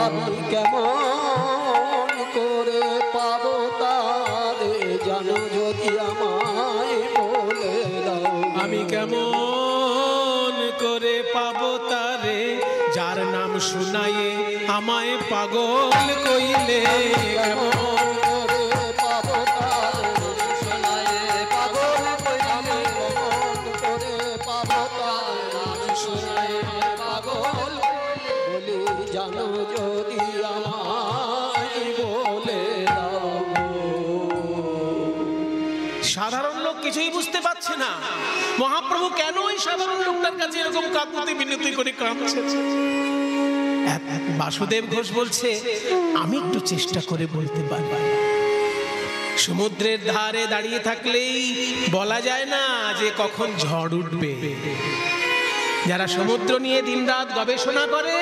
আমি কেমন করে পাবো তারে, জানো যদি আমায় বলে দাও। আমি কেমন করে পাবো তারে, যার নাম শুনাইয়ে আমায় পাগল কইলে। কেমন করে পাবো তারে, শোনায়ে পাগল কইলে। কেমন করে পাবো তারে, শোনায়ে পাগল বলি, জানো যদি আমায় বলে দাও। সাধারণ লোক কিছুই বুঝতে পারছে না মহাপ্রভু কেন ওই সাধারণ লোকটার কাছে এরকম কাকুতি মিনতি করে কাঁদছে। বাসুদেব ঘোষ বলছে, আমি একটু চেষ্টা করে বলতে পারবো। সমুদ্রের ধারে দাঁড়িয়ে থাকলেই বলা যায় না যে কখন ঝড় উঠবে। যারা সমুদ্র নিয়ে দিনরাত গবেষণা করে,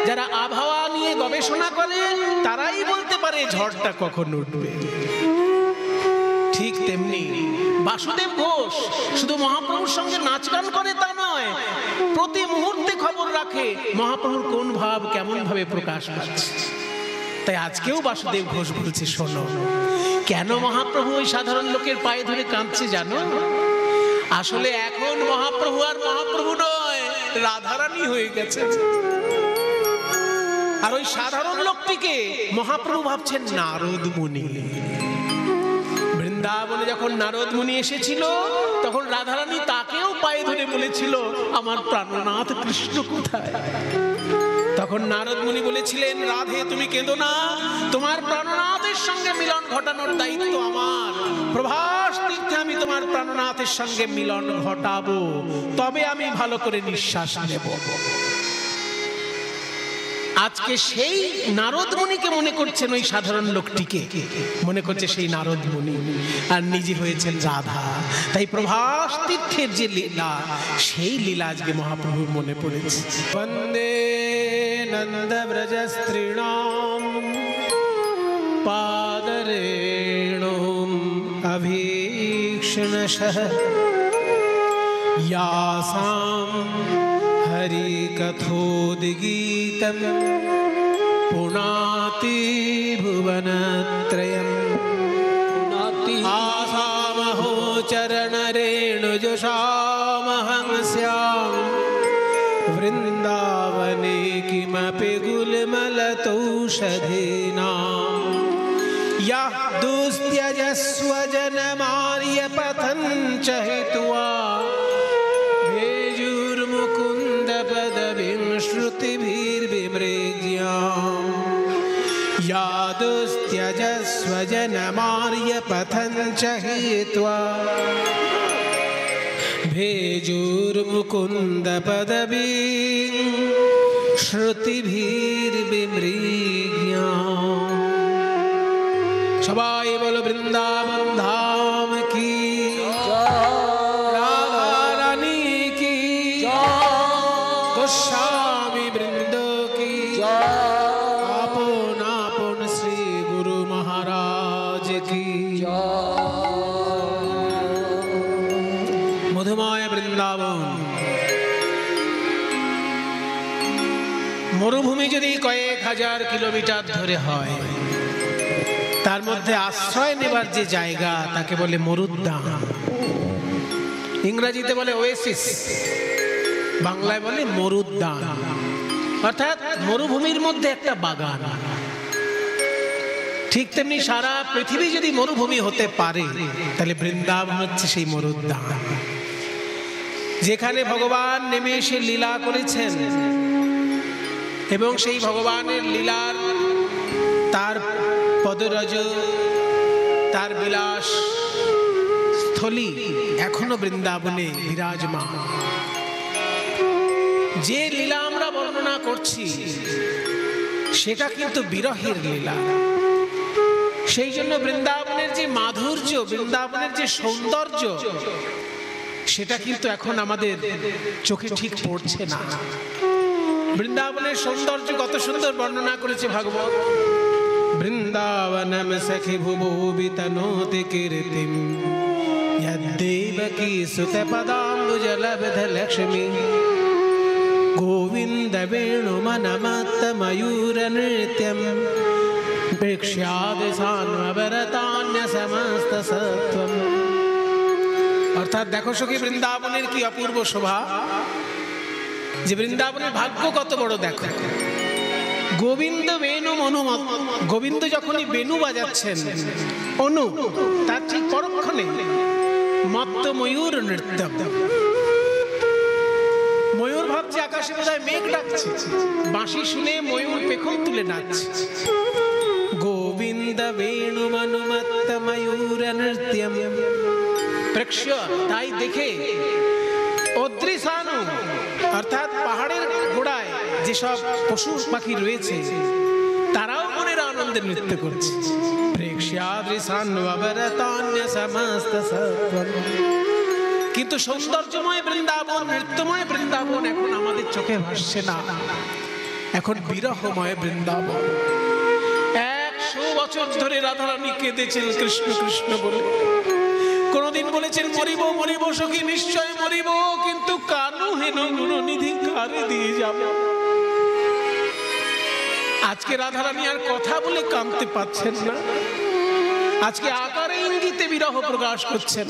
যারা আবহাওয়া নিয়ে গবেষণা করে, তারাই বলতে পারে ঝড়টা কখন উঠবে। ঠিক তেমনি বাসুদেব ঘোষ শুধু মহাপ্রভুর সঙ্গে নাচ গান করে তা নয়, প্রতি মুহূর্তে খবর রাখে মহাপ্রভুর কোন ভাব কেমন ভাবে প্রকাশ পাচ্ছে। তাই আজকেও বাসুদেব ঘোষ বলছে, শোনো, কেন মহাপ্রভু ওই সাধারণ লোকের পায়ে ধরে কাঁদছে জানো? আসলে এখন মহাপ্রভু আর মহাপ্রভু নয়, রাধারানী হয়ে গেছে। আর ওই সাধারণ লোকটিকে মহাপ্রভু ভাবছেন নারদ মুনি। বৃন্দাবনে যখন নারদ মুনি এসেছিল তখন রাধারানী তাকেও পায়ে ধরে বলেছিল, আমার প্রাণনাথ কৃষ্ণ কোথায়? তখন নারদ মুনি বলেছিলেন, রাধে তুমি কেঁদো না, তোমার প্রাণনাথের সঙ্গে মিলন ঘটানোর দায়িত্ব আমার। প্রভাস তীর্থে আমি তোমার প্রাণনাথের সঙ্গে মিলন ঘটাবো, তবে আমি ভালো করে নিঃশ্বাস নেব। আজকে সেই নারদ মুনিকে মনে করছেন, ওই সাধারণ লোকটিকে মনে করছে সেই নারদ মুনি, আর নিজে হয়েছেন রাধা। তাই প্রভাস তীর্থের যে লীলা, সেই লীলা আজকে মহাপ্রভুর মনে পড়েছে। বন্দে নন্দ ব্রজ স্ত্রীণাম পাদরেণুম অভীক্ষ্ণশঃ यासां हरिकथोद्गीतं पुनाति भुवनत्रयम् आसामहो चरणरेणुजुषामहं स्याम् वृन्दावने किमपि गुल्मलतौषधीनाम् यः दुस्त्यजस्व जनमार्यपथं च हित्वा भेजुर्मुकुन्द पदवीं श्रुतिभिर्विमृज्याम् या दुस्त्यजस्व जनमार्यपथं च हित्वा भेजुर्मुकुन्द पदवीं श्रुतिभिर्विमृज्याम्। সবাই বলো বৃন্দাবন ধাম কি, রাধা রানী কি, গোস্বামী বৃন্দ কি, আপন আপন শ্রী গুরু মহারাজ কি। মধুময় বৃন্দাবন। মরুভূমি যদি কয়েক হাজার কিলোমিটার ধরে হয়, তার মধ্যে আশ্রয় নেবার যে জায়গা তাকে বলে মরুদ্যান। ইংরেজিতে বলে ওয়েসিস, বাংলায় বলে মরুদ্যান, অর্থাৎ মরুভূমির মধ্যে একটা বাগান। ঠিক তেমনি সারা পৃথিবী যদি মরুভূমি হতে পারে, তাহলে বৃন্দাবন হচ্ছে সেই মরুদ্যান, যেখানে ভগবান নেমে এসে লীলা করেছেন। এবং সেই ভগবানের লীলার, তার পদরজ, তার বিলাস স্থলী এখনো বৃন্দাবনে বিরাজমান। যে লীলা আমরা বর্ণনা করছি সেটা কিন্তু বিরহের লীলা। সেই জন্য বৃন্দাবনের যে মাধুর্য, বৃন্দাবনের যে সৌন্দর্য, সেটা কিন্তু এখন আমাদের চোখে ঠিক পড়ছে না। বৃন্দাবনের সৌন্দর্য কত সুন্দর বর্ণনা করেছে ভাগবত। বৃন্দাবনম সখি ভুবো বিতনোতি কীর্তিম यद्देवकी सुतपदाम्बुजलब्ध लक्ष्मी गोविंद वेणुमनमत्त मयूर नृत्यम प्रेक्ष्यादिसान्वरतान्य समस्त सत्वम। অর্থাৎ দেখো সখী, বৃন্দাবনের কি অপূর্ব শোভা, যে বৃন্দাবনের ভাগ্য কত বড়। দেখো গোবিন্দ বেণু অনুমত, গোবিন্দ যখনই বেণু বাজাচ্ছেন, অনু তার ঠিক পরক্ষণে মত্ত ময়ূর নৃত্য। ময়ূর ভাবছে আকাশে বোধহয় মেঘ ডাকছে, বাঁশি শুনে ময়ূর পেখম তুলে নাচছে। গোবিন্দ বেণু অনুমত্ত ময়ূর নৃত্যম প্রেক্ষ্য, তাই দেখে অদৃশানু অর্থাৎ পাহাড়ের গোড়ায় যেসব পশু পাখি রয়েছে তারাও মনের আনন্দে নৃত্য করছে। কিন্তু সৌন্দর্যময় বৃন্দাবন, নৃত্যময় বৃন্দাবন এখন আমাদের চোখে ভাসছে না। এখন বিরহময় বৃন্দাবন। 100 বছর ধরে রাধারানী কেঁদেছেন কৃষ্ণ কৃষ্ণ বলে, কোনদিন বলেছেন মরিব মরিব সখী নিশ্চয় মরিব, কিন্তু কানু হেন গুণনিধি কারে দিয়ে যাব। আজকে রাধারানী আর কথা বলে কাঁদতে পাচ্ছেন না, আজকে আকারে ইঙ্গিতে বিরহ প্রকাশ করছেন।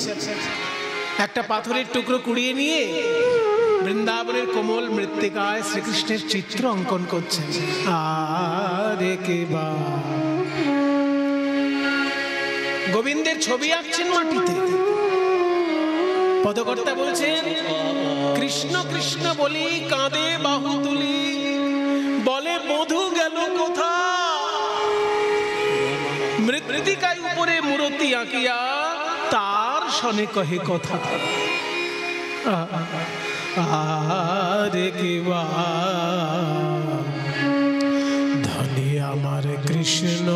একটা পাথরের টুকরো কুড়িয়ে নিয়ে বৃন্দাবনের কোমল মৃত্তিকায় শ্রীকৃষ্ণের চিত্র অঙ্কন করছেন। আরে কে বা গোবিন্দের ছবি আঁকছেন মাটিতে। পদকর্তা বলছেন কৃষ্ণ কৃষ্ণ বলি কাঁদে বাহু তুলি, বলে মধু গেল কোথা, মৃত্তিকায় উপরে মূরতি আঁকিয়া তার সনে কহে কথা। আরে কে বা ধনী আমার কৃষ্ণ,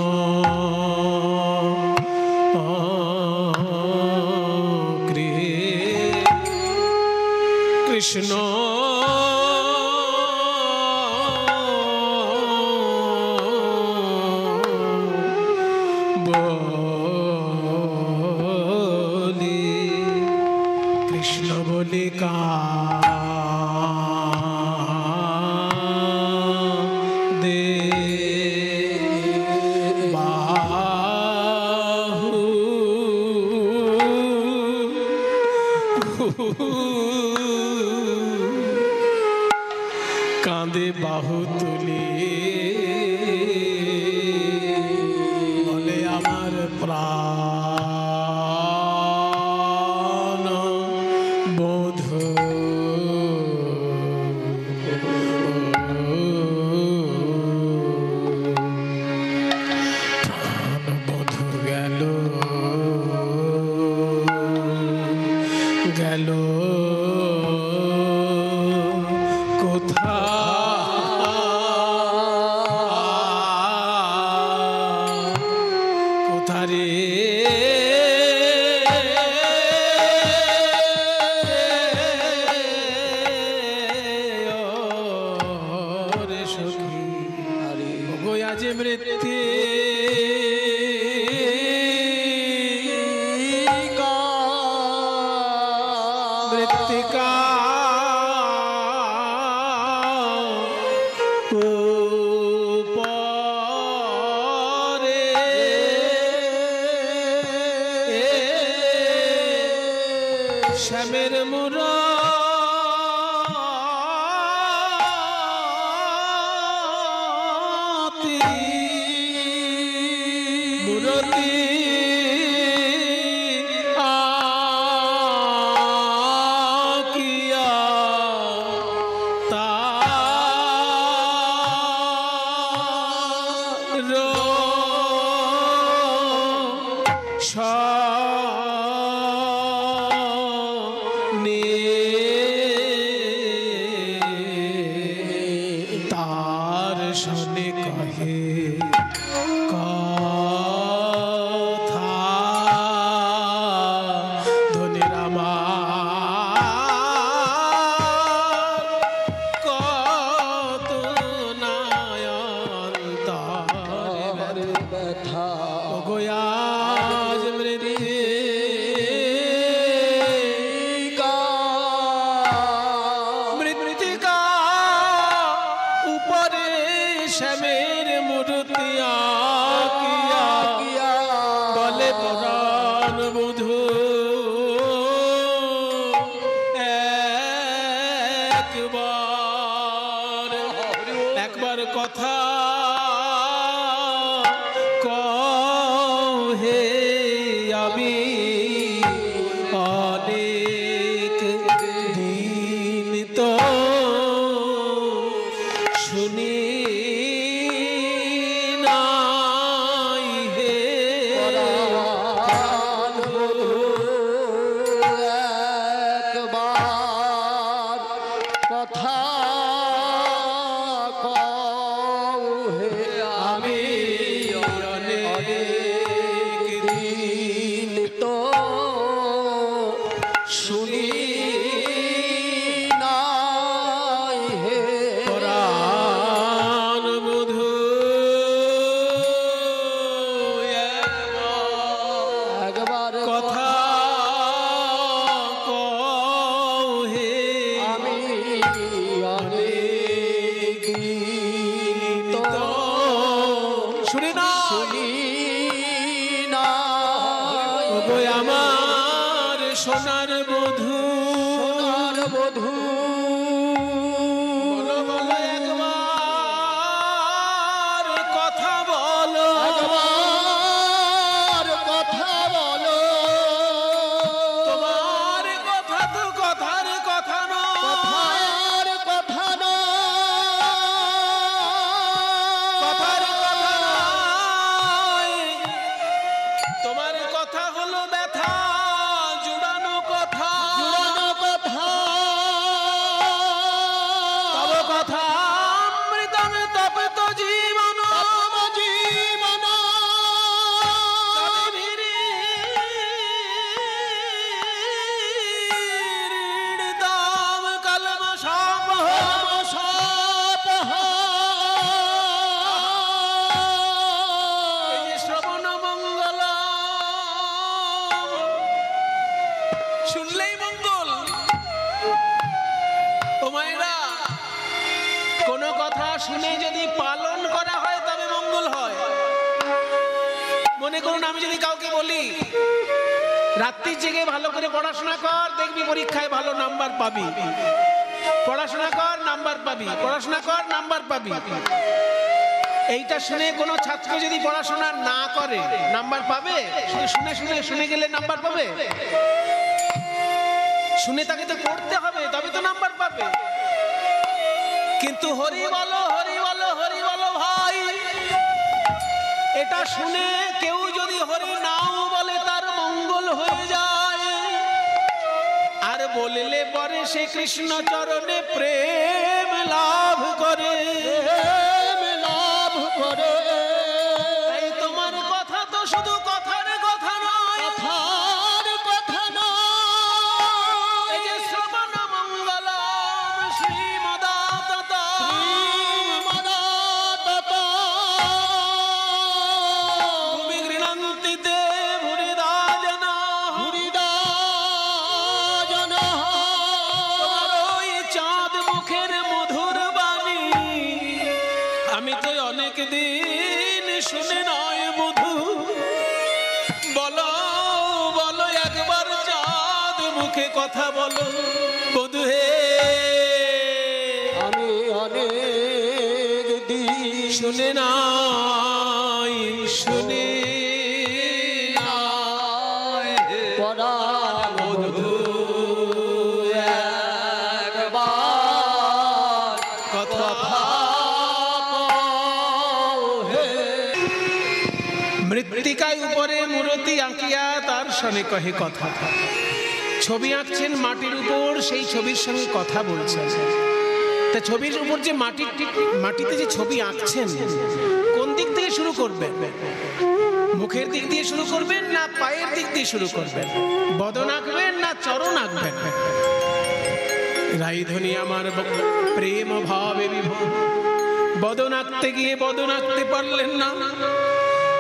কৃষ্ণ বলি, কৃষ্ণ বলি কাঁদে বাহু কাঁদে বাহু তুলি, বলে আমার প্রাণ বধূ প্রাণ বধূ গেল গেল কোথারে সখী গোয়া যে মৃত্যু মৃত্তিকা শ্যামের মূরতি মূরতি আকিয়া তার তার শনে কহে কথা, ধনির আমার কত নয়ন্তর ব্যথা গোয়া মৃত্যু শ্যামের মূর্তি আকিয়া বলে প্রাণ বধূ একবার কথা শুনি না ওগো আমার সোনার বধূ সোনার বধূ বলো বলো একবার কথা বলো একবার কথা বলো তোমার কথা তো কথার কথা নয় কথার কথা কথার কথা নয় তোমার কথা হলো ব্যথা জুড়ানো কথা জুড়ানো কথা তব কথা অমৃতম তপ্ত জীবন জীবন দাম কলম সাপ শ্রবণ মঙ্গল শুনলেই মঙ্গল। তোমায়রা কোন কথা শুনে যদি পালন করা হয় তবে মঙ্গল হয়। মনে করুন আমি যদি কাউকে বলি রাত্রি জেগে ভালো করে পড়াশোনা কর, দেখবি পরীক্ষায় ভালো নাম্বার পাবি, পড়াশোনা কর নাম্বার পাবি, পড়াশোনা কর নাম্বার পাবি। এইটা শুনে কোনো ছাত্র যদি পড়াশোনা না করে নাম্বার পাবে? শুনে শুনে শুনে গেলে নাম্বার পাবে? শুনে তাকে তো পড়তে হবে তবে তো নাম্বার পাবে। কিন্তু হরি বলো হরি বলো হরি বলো ভাই, এটা শুনে কেউ যদি হরি নাও বলে তার মঙ্গল হয়ে যায়, আর বললে পরে সে কৃষ্ণ চরণে প্রেম লাভ করে। লাভ করে তাই তোমার কথা তো শুধু কথার কথা নয়, কথার কথা এই যে শ্রবণ মঙ্গলম ভূমি গৃণন্তি তে ভুরিদা জনা। তোমার ওই চাঁদ মুখের মধুর বাণী আমি তো অনেক দিন শুনে নয় বধু। বলো বলো একবার চাঁদ মুখে কথা বলো বধু হে। আমি অনেক দিন শুনে নাই শুনে নাই পড়া বধূ একবার কথা মৃত্তিকায় উপরে মূর্তি আঁকিয়া তার সঙ্গে কহে কথা। ছবি আঁকছেন মাটির উপর, সেই ছবির সঙ্গে কথা বলছেন। তা ছবির উপর যে মাটিতে যে ছবি আঁকছেন কোন দিক থেকে শুরু করবেন? মুখের দিক দিয়ে শুরু করবেন না পায়ের দিক দিয়ে শুরু করবেন? বদন আঁকবেন না চরণ আঁকবেন? রাইধনী আমার প্রেম ভাবে বিভোর, বদন আঁকতে গিয়ে বদন আঁকতে পারলেন না,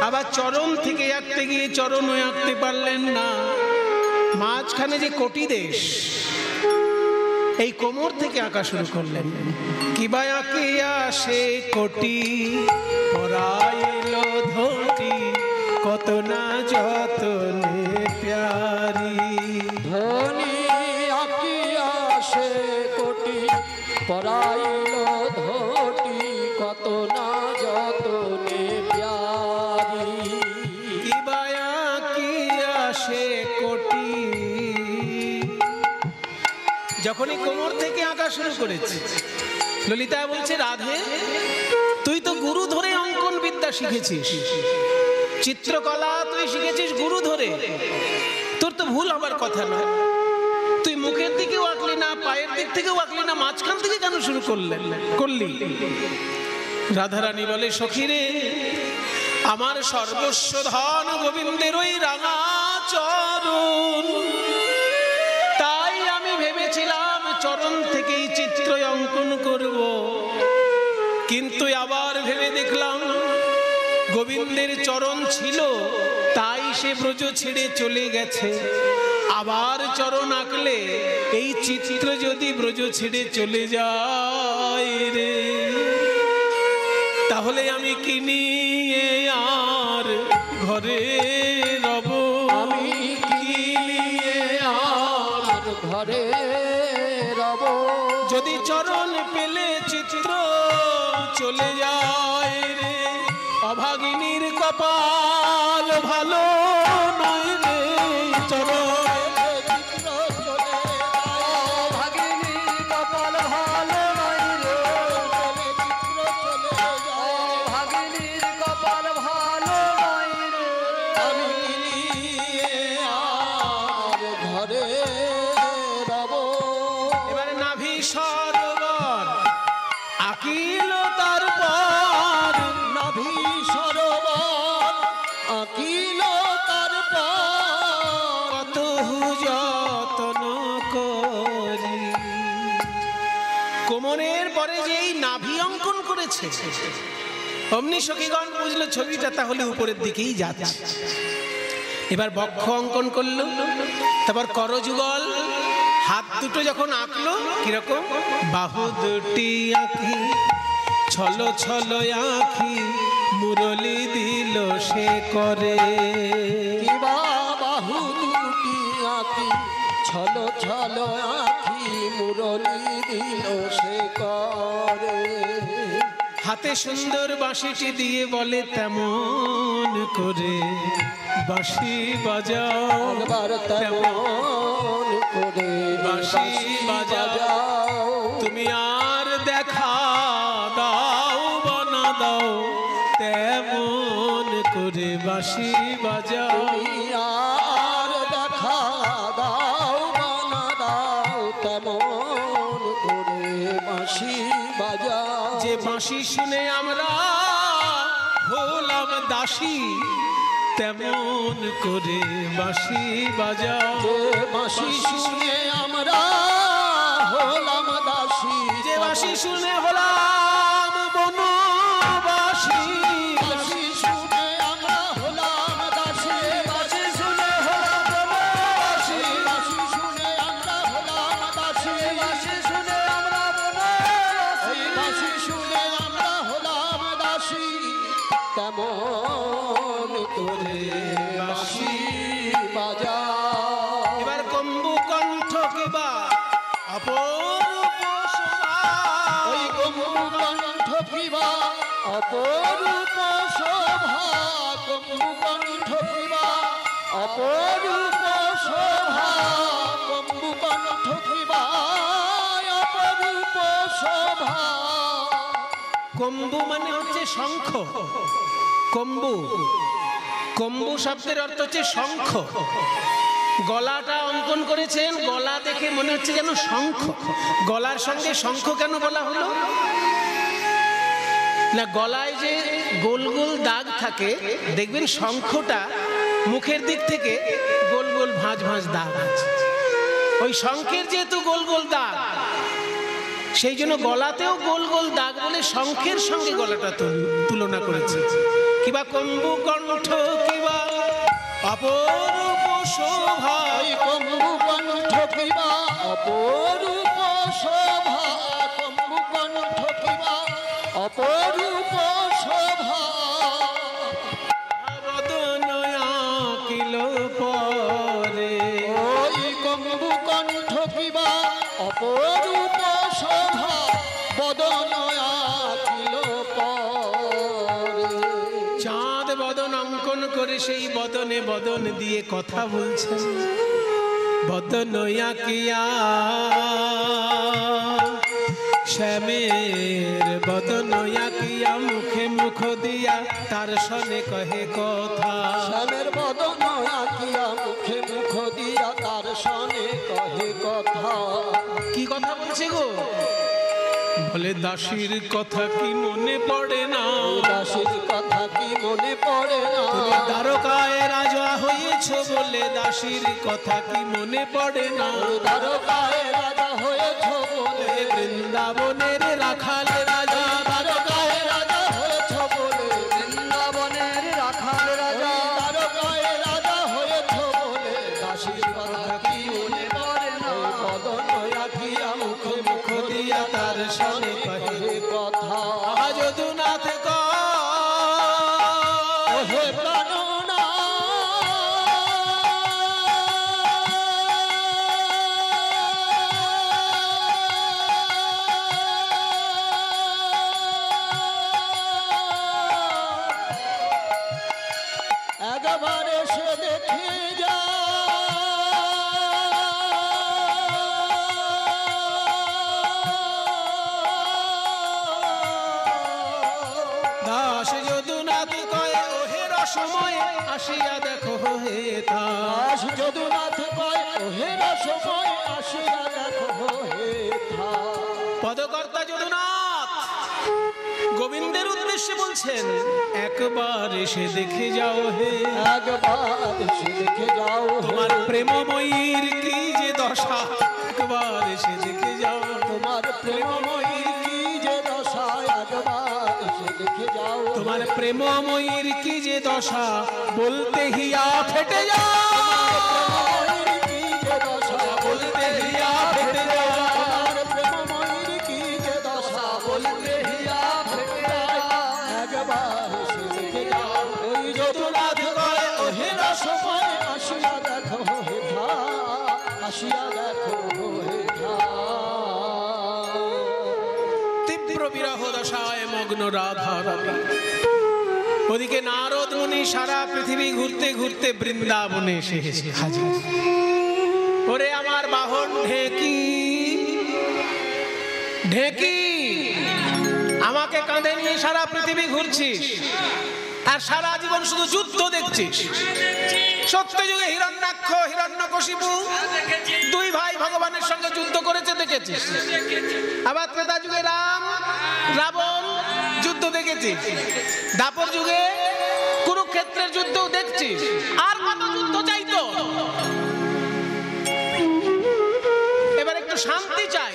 আবার চরণ থেকে আঁকতে গিয়ে চরণও আঁকতে পারলেন না। মাঝখানে যে কোটি দেশ, এই কোমর থেকে আঁকা শুরু করলেন। কিবা আঁকিয়া সে কোটি পরাইল ধটি, কত না যতনে প্যারি। ধনী আঁকিয়া সে কোটি পরাইল ধটি, কত না যতনে প্যারি। কিবা আঁকিয়া সে কোটি, যখনই কোমর থেকে আঁকা শুরু করেছে ললিতা বলছে রাধে তুই তো গুরু ধরে অঙ্কন বিদ্যা শিখেছিস, চিত্রকলা তুই শিখেছিস গুরু ধরে, তোর তো ভুল হবার কথা না। তুই মুখের দিকেও আঁকলি না, পায়ের দিক থেকেও আঁকলি না, মাঝখান থেকে কেন শুরু করলি? রাধারানী বলে সখী রে, আমার সর্বস্ব ধন গোবিন্দের ওই রাঙা চরণ, তাই আমি ভেবেছিলাম চরণ থেকেই চিত্র অঙ্কন করব, কিন্তু আবার ভেবে দেখলাম গোবিন্দের চরণ ছিল তাই সে ব্রজ ছেড়ে চলে গেছে। আবার চরণ আঁকলে এই চিত্র যদি ব্রজ ছেড়ে চলে যায় রে, তাহলে আমি কি নিয়ে ঘরে রব, আমি কি নিয়ে আর ঘরে রব। যদি চরণ পেলে চিত্র চলে যায় রে, অভাগিনীর কপাল ভালো নয় রে, চরণ অমনি সখীগণ বুঝলো ছবিটা তাহলে উপরের দিকেই যাচ্ছে। এবার বক্ষ অঙ্কন করলো, তারপর করযুগল, হাত দুটো যখন আঁকলো কিরকম, বাহু দুটি আঁকি ছল ছল আঁখি মুরলি দিল সে করে। বাহু দুটি আঁকি ছল ছল আঁখি মুরলি দিল সে করে। হাতে সুন্দর বাঁশিটি দিয়ে বলে তেমন করে বাঁশি বাজাও, তেমন করে বাঁশি বাজাও, তুমি আর দেখা দাও বানা দাও, তেমন করে বাঁশি বাজাও, আর দেখা দাও বানা দাও, তেমন করে বাঁশি বাজাও। যে বাঁশি শুনে আমরা হলাম দাসী, তেমন করে বাঁশি বাজাও। যে বাঁশি শুনে আমরা হলাম দাসী, যে বাঁশি শুনে হলাম বনবাসী, বাঁশি শুনে আমরা হলাম দাসী, বাঁশি শুনে হলাম বনবাসী, বাঁশি শুনে আমরা হলাম দাসী, বাঁশি শুনে আমরা বনবাসী, বাঁশি শুনে আমরা হলাম দাসী, তেমন করে বাঁশি বাজাও। এবার কম্বু কণ্ঠ কিবা অপরূপ শোভা, ওই কম্বু কণ্ঠ কিবা অপরূপ শোভা, কম্বু কণ্ঠ কিবা অপরূপ শোভা, কম্বু কণ্ঠ কিবা অপরূপ শোভা। কম্বু মানে হচ্ছে শঙ্খ, কম্বু, কম্বু শব্দের অর্থ হচ্ছে শঙ্খ। গলাটা অঙ্কন করেছেন, গলা দেখে মনে হচ্ছে যেন শঙ্খ। গলার সঙ্গে শঙ্খ কেন বলা হলো না, গলায় যে গোল গোল দাগ থাকে দেখবেন, শঙ্খটা মুখের দিক থেকে গোল গোল ভাঁজ ভাঁজ দাগ আছে, ওই শঙ্খের যেহেতু গোল গোল দাগ, সেই জন্য গলাতেও গোল গোল দাগ বলে শঙ্খের সঙ্গে গলাটা তুলনা করেছে। কিবা কম্বু কণ্ঠ কিবা অপরূপ শোভা, কম্বু কণ্ঠ কিবা অপরূপ শোভা, কম্বু কণ্ঠ কিবা অপরূপ শোভা। বদন আঁকিল পরে, ওই কম্বু কণ্ঠ কিবা অপরূপ শোভা, বদন আঁকিল পরে। চাঁদ বদন অঙ্কন করে সেই বদনে বদন দিয়ে কথা বলছেন। বদন আঁকিয়া শ্যামের বদন আঁকিয়া মুখে মুখ দিয়া তার সনে কহে কথা। শ্যামের বদন আঁকিয়া মুখে মুখ দিয়া তার সনে কহে কথা। কি কথা বলছে গো? বলে দাসীর কথা কি মনে পড়ে না, দাসীর কথা কি মনে পড়ে না, তুমি দ্বারকায় রাজা হয়েছ বলে দাসীর কথা কি মনে পড়ে না, দ্বারকায় রাজা হয়েছ বলে বৃন্দাবনের রাখাল রাজা, দ্বারকায় রাজা হয়েছ বলে বৃন্দাবনের রাখাল রাজা, দ্বারকায় রাজা হয়েছ বলে দাসীর কথা কি মনে পড়ে না, বদন আঁকিয়া মুখে মুখ দিয়া তার সনে কহে কথা। যদুনাথ ওহে প্রাণনাথ একবার এসে দেখে যা দাস যদুনাথ কয় ওহে রসময় আসিয়া দেখো হে তা। দাস যদুনাথ কয় ওহে রসময় আসিয়া দেখো হে থা। পদকর্তা যদুনাথ গোবিন্দের উদ্দেশ্যে বলছেন একবার এসে দেখে যাও হে, একবার এসে দেখে যাও তোমার প্রেমময়ীর কি যে দশা, একবার এসে দেখে যাও। তোমার প্রেমময়ীর কি যে দশা, একবার এসে দেখে যাও। তোমার প্রেমময়ীর কি যে দশা, বলতে হিয়া ফেটে যাও। প্রেমময়ীর কি যে দশা, বলতে হিয়া ফেটে যাও। তোমার প্রেমময়ীর কি যে দশা, বলতে হিয়া ফেটে যায়। একবার এসে দেখে যাও। ওই যদুনাথ কয় ওহে রসময় আসিয়া দেখো হে ধা, আসিয়া দেখো হে ধা। তীব্র বিরহ দশায় মগ্ন রাধা রানী। ওদিকে নারদ মুনি সারা পৃথিবী ঘুরতে ঘুরতে বৃন্দাবনে এসে হাজির। ওরে আমার বাহন ঢেকি, ঢেকি আমাকে কাঁধে নিয়ে সারা পৃথিবী ঘুরছিস আর সারা জীবন শুধু যুদ্ধ দেখছিস। সত্য যুগে হিরণ্যাক্ষ হিরণ্যকশিপু দুই ভাই ভগবানের সঙ্গে যুদ্ধ করেছে দেখেছিস। আবার ত্রেতা যুগে রাম রাবণ যুদ্ধ দেখেছিস। দাপর যুগে কুরুক্ষেত্রের যুদ্ধ দেখছিস। আর কত যুদ্ধ চাইতো? এবার একটু শান্তি চাই।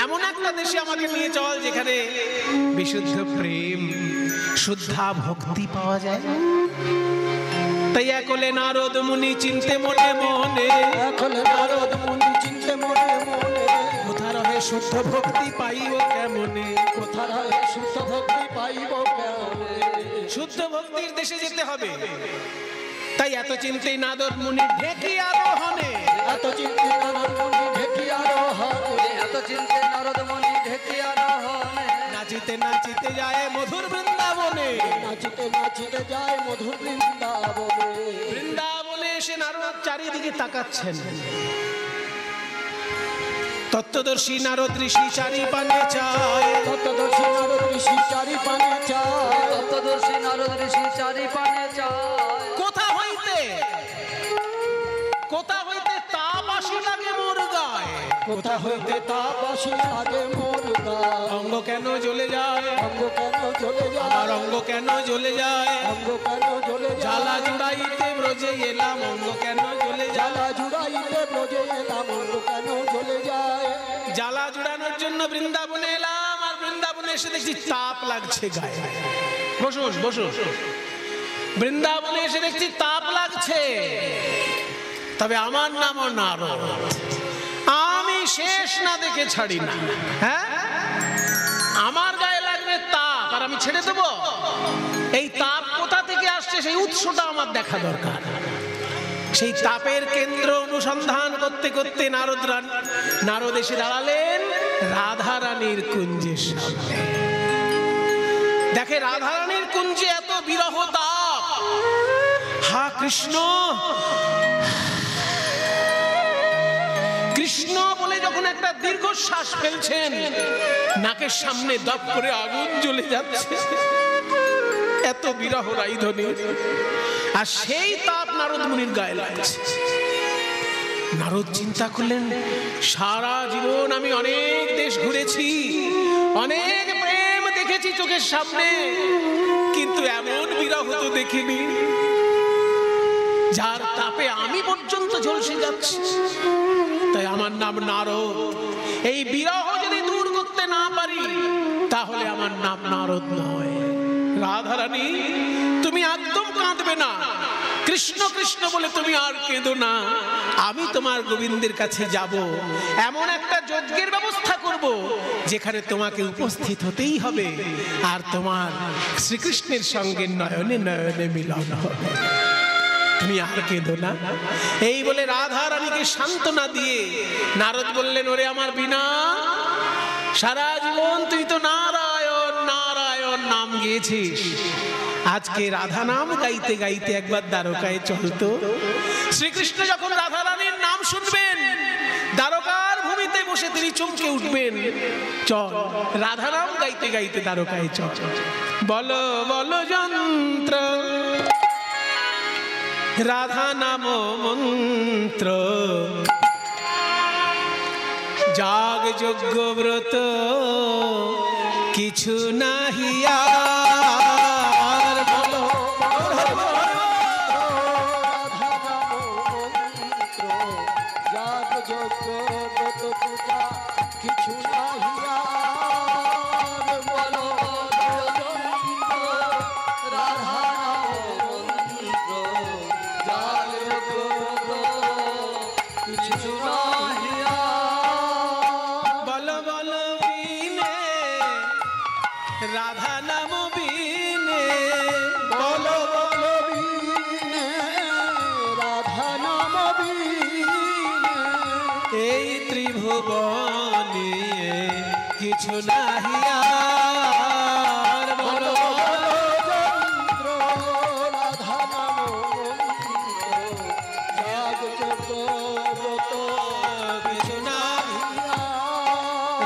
এমন একটা দেশে আমাকে নিয়ে চল যেখানে বিশুদ্ধ প্রেম শুদ্ধা ভক্তি পাওয়া যায়। তাই একলে নারদ মুনি চিনতে মনে মনে, এখন নারদ মুনি চিনতে মনে মনে, কোথা রহে শুদ্ধ ভক্তি পাইব কেমনে, কোথা রহে শুদ্ধ ভক্তি পাইব কেমনে। শুদ্ধ ভক্তির দেশে যেতে হবে। তাই এত চিন্তেই নারদ মুনি ঢেকি আরোহণে, এত চিন্তে নারদ মুনি ঢেকি আরোহণে, এত চিন্তে নারদ মুনি ঢেকি আরোহণে, নাচিতে নাচিতে যায় মধুর বৃন্দাবনে। নাচিতে নাচিতে যায় মধুর বৃন্দাবনে। বৃন্দাবনে এসে নারদ চারিদিকে তাকাচ্ছেন। তত্ত্বদর্শী নারদ ঋষি চারি পানে চায়, তত্ত্বদর্শী নারদ ঋষি চারি পানে চায়, তত্ত্বদর্শী নারদ ঋষি চারি পানে চায়। কোথা হইতে তাপ আসি লাগে মোর গায়, কোথা হইতে তাপ আসি লাগে মোর গায়। অঙ্গ কেন জ্বলে যায়, অঙ্গ কেন জ্বলে যায়, আমার অঙ্গ কেন জ্বলে যায়, অঙ্গ কেন জ্বলে যায়। জ্বালা জুড়াইতে ব্রজে এলাম অঙ্গ কেন জ্বলে যায়। জ্বালা জুড়াইতে ব্রজে এলাম অঙ্গ কেন জ্বলে যায়। জ্বালা জুড়ানোর জন্য বৃন্দাবনে এলাম আর বৃন্দাবনে এসে দেখছি তাপ লাগছে গায়ে। বসুন বসুন। বৃন্দাবনে এসে দেখছি তাপ লাগছে। তবে আমার নামও নারদ, আমি শেষ না দেখে ছাড়ি না। হ্যাঁ, আমার গায়ে লাগবে তাপ আর আমি ছেড়ে দেবো? এই তাপ কোথা থেকে আসছে সেই উৎসটা আমার দেখা দরকার। সেই তাপের কেন্দ্র অনুসন্ধান করতে করতে নারদ এসে দাঁড়ালেন রাধা রানীর কুঞ্জের সামনে। দেখে রাধা রানীর কুঞ্জে এত বিরহ তাপ। হা কৃষ্ণ কৃষ্ণ বলে যখন একটা দীর্ঘশ্বাস ফেলছেন, নাকের সামনে দপ করে আগুন জ্বলে যাচ্ছে। এত বিরহ রাইধনী, আর সেই তাপ নারদ মুনির গায়ে লাগছে। নারদ চিন্তা করলেন, সারা জীবন আমি অনেক দেশ ঘুরেছি, অনেক প্রেম দেখেছি চোখের সামনে, কিন্তু এমন বিরহ তো দেখিনি যার তাপে আমি পর্যন্ত ঝলসে যাচ্ছি। তাই আমার নাম নারদ। এই বিরহ যদি দূর করতে না পারি তাহলে আমার নাম নারদ নয়। রাধারানী, তুমি একদম কাঁদবে না। কৃষ্ণ কৃষ্ণ বলে তুমি আর কেঁদো না। আমি তোমার গোবিন্দের কাছে যাব, এমন একটা যজ্ঞের ব্যবস্থা করব যেখানে তোমাকে উপস্থিত হতেই হবে, আর তোমার শ্রীকৃষ্ণের সঙ্গে নয়নে নয়নে মিলন হবে। তুমি আর কেঁদো না। এই বলে রাধা রানীকে সান্ত্বনা দিয়ে নারদ বললেন, ওরে আমার বিনা, সারা জীবন তুই তো নারায়ণ নারায়ণ নাম গিয়েছিস, আজকে রাধা নাম গাইতে গাইতে একবার দ্বারকায় চলতো। শ্রীকৃষ্ণ যখন রাধা রানীর নাম শুনবেন, দ্বারকার ভূমিতে বসে তিনি চমকে উঠবেন। চল রাধা নাম গাইতে গাইতে দ্বারকায় চল। বলো বলো যন্ত্র রাধা নাম মন্ত্র, যাগ যজ্ঞ ব্রত কিছু নাহি আর। বলো কিছু নাহিয়া বলো রাধা মন্ত্র কিছু নাহিয়া। বলো বলো বিনে রাধা নাম বিনে, বলো বলো বিনে রাধা নাম বিনে এই ত্রিভুবনে কিছু নাহি আর। বলো যন্ত্র রাধা নাম মন্ত্র যাগ যজ্ঞ ব্রত কিছু নাহি। নাহিয়া।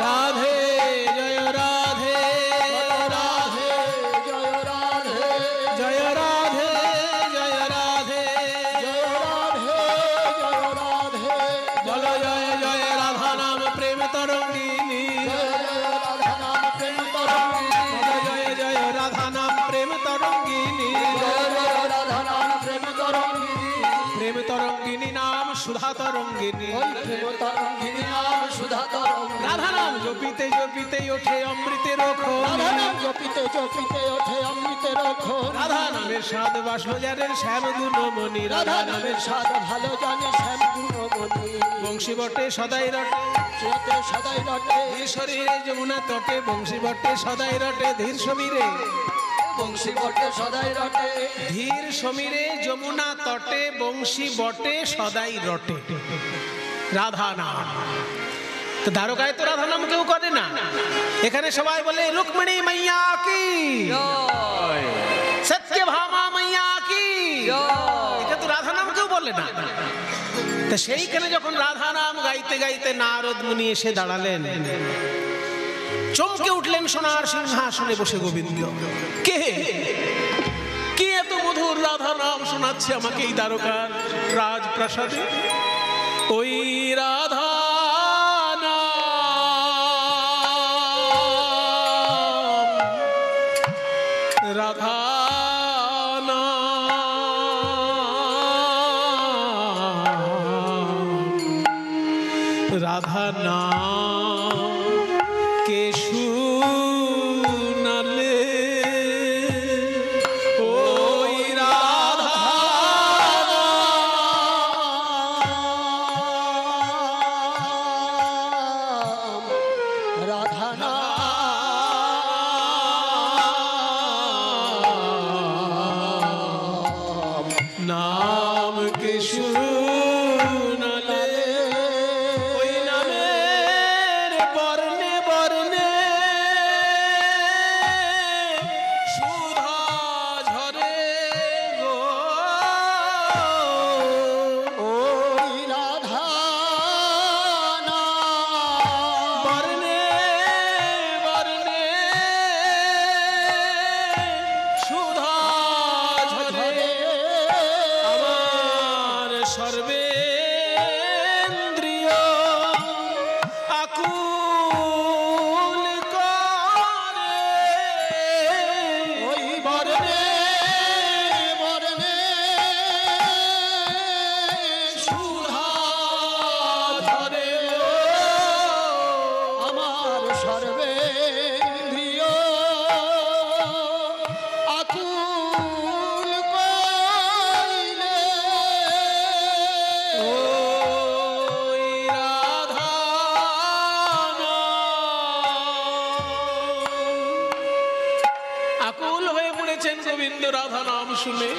রাধে জয় রাধে রাধে জয় রাধে জয় রাধে জয় রাধে। জয় রাধে জয় রাধে বলো জয় জয় রাধা নাম প্রেম তরঙ্গিনী, রাধা নাম প্রেম তরঙ্গিনী বলো জয় জয় রাধা নাম প্রেম তরঙ্গিনী। রাধা নাম প্রেম তরঙ্গিনী প্রেম তরঙ্গিনী নাম সুধা তরঙ্গিনী। ওই প্রেম তরঙ্গিনী নাম সুধা তরঙ্গিনী রাধা নাম জপিতে জপিতে ওঠে অমৃতের খনি। রাধা নাম জপিতে জপিতে ওঠে অমৃতের খনি রাধা নামের স্বাদ বাসজারের শ্যাম গুণমণি। রাধা নামের স্বাদ ভালো জানে শ্যাম গুণমণি বংশী বটে সদাই রটে শ্রোতে সদাই রটে ধীর শরীরে যমুনা তটে, বংশী বটে সদাই রটে ধীর সমীরে। বংশী বটে সদাই রটে ধীর সমীরে যমুনা তটে, বংশী বটে সদাই রটে। রাধা নাম তো দ্বারকায় তো রাধা নাম কেউ করে না, এখানে সবাই বলে রুক্মিণী মাইয়া কি, সত্যভামা মাইয়া কি। এটা তো রাধা নাম কেউ বলে না। তা সেইখানে যখন রাধা নাম গাইতে গাইতে নারদ মুনি এসে দাঁড়ালেন, চমকে উঠলেন সোনার সিংহাসনে বসে গোবিন্দ। কে কে এত মধুর রাধা নাম শোনাচ্ছে আমাকে এই দ্বারকার রাজপ্রাসাদে? ওই রাধা নাম, রাধা নাম, রাধা নাম কে শুনালে ওই রাধা রাধা নাম কে শুনালে ওই নামের বর্ণে বর্ণে সুধা ঝরে গো। ওই রাধা বর্ণে বর্ণে সুধা ঝরে আমার সর্বেন্দ্রিয় আকুল করে। ওই বর্ণে বর্ণে সুধা ঝরে আমার সর্বেন্দ্রিয় আকুল কইলে ওই রাধা আকুল হয়ে পড়েছেন গোবিন্দ রাধা নাম শুনে।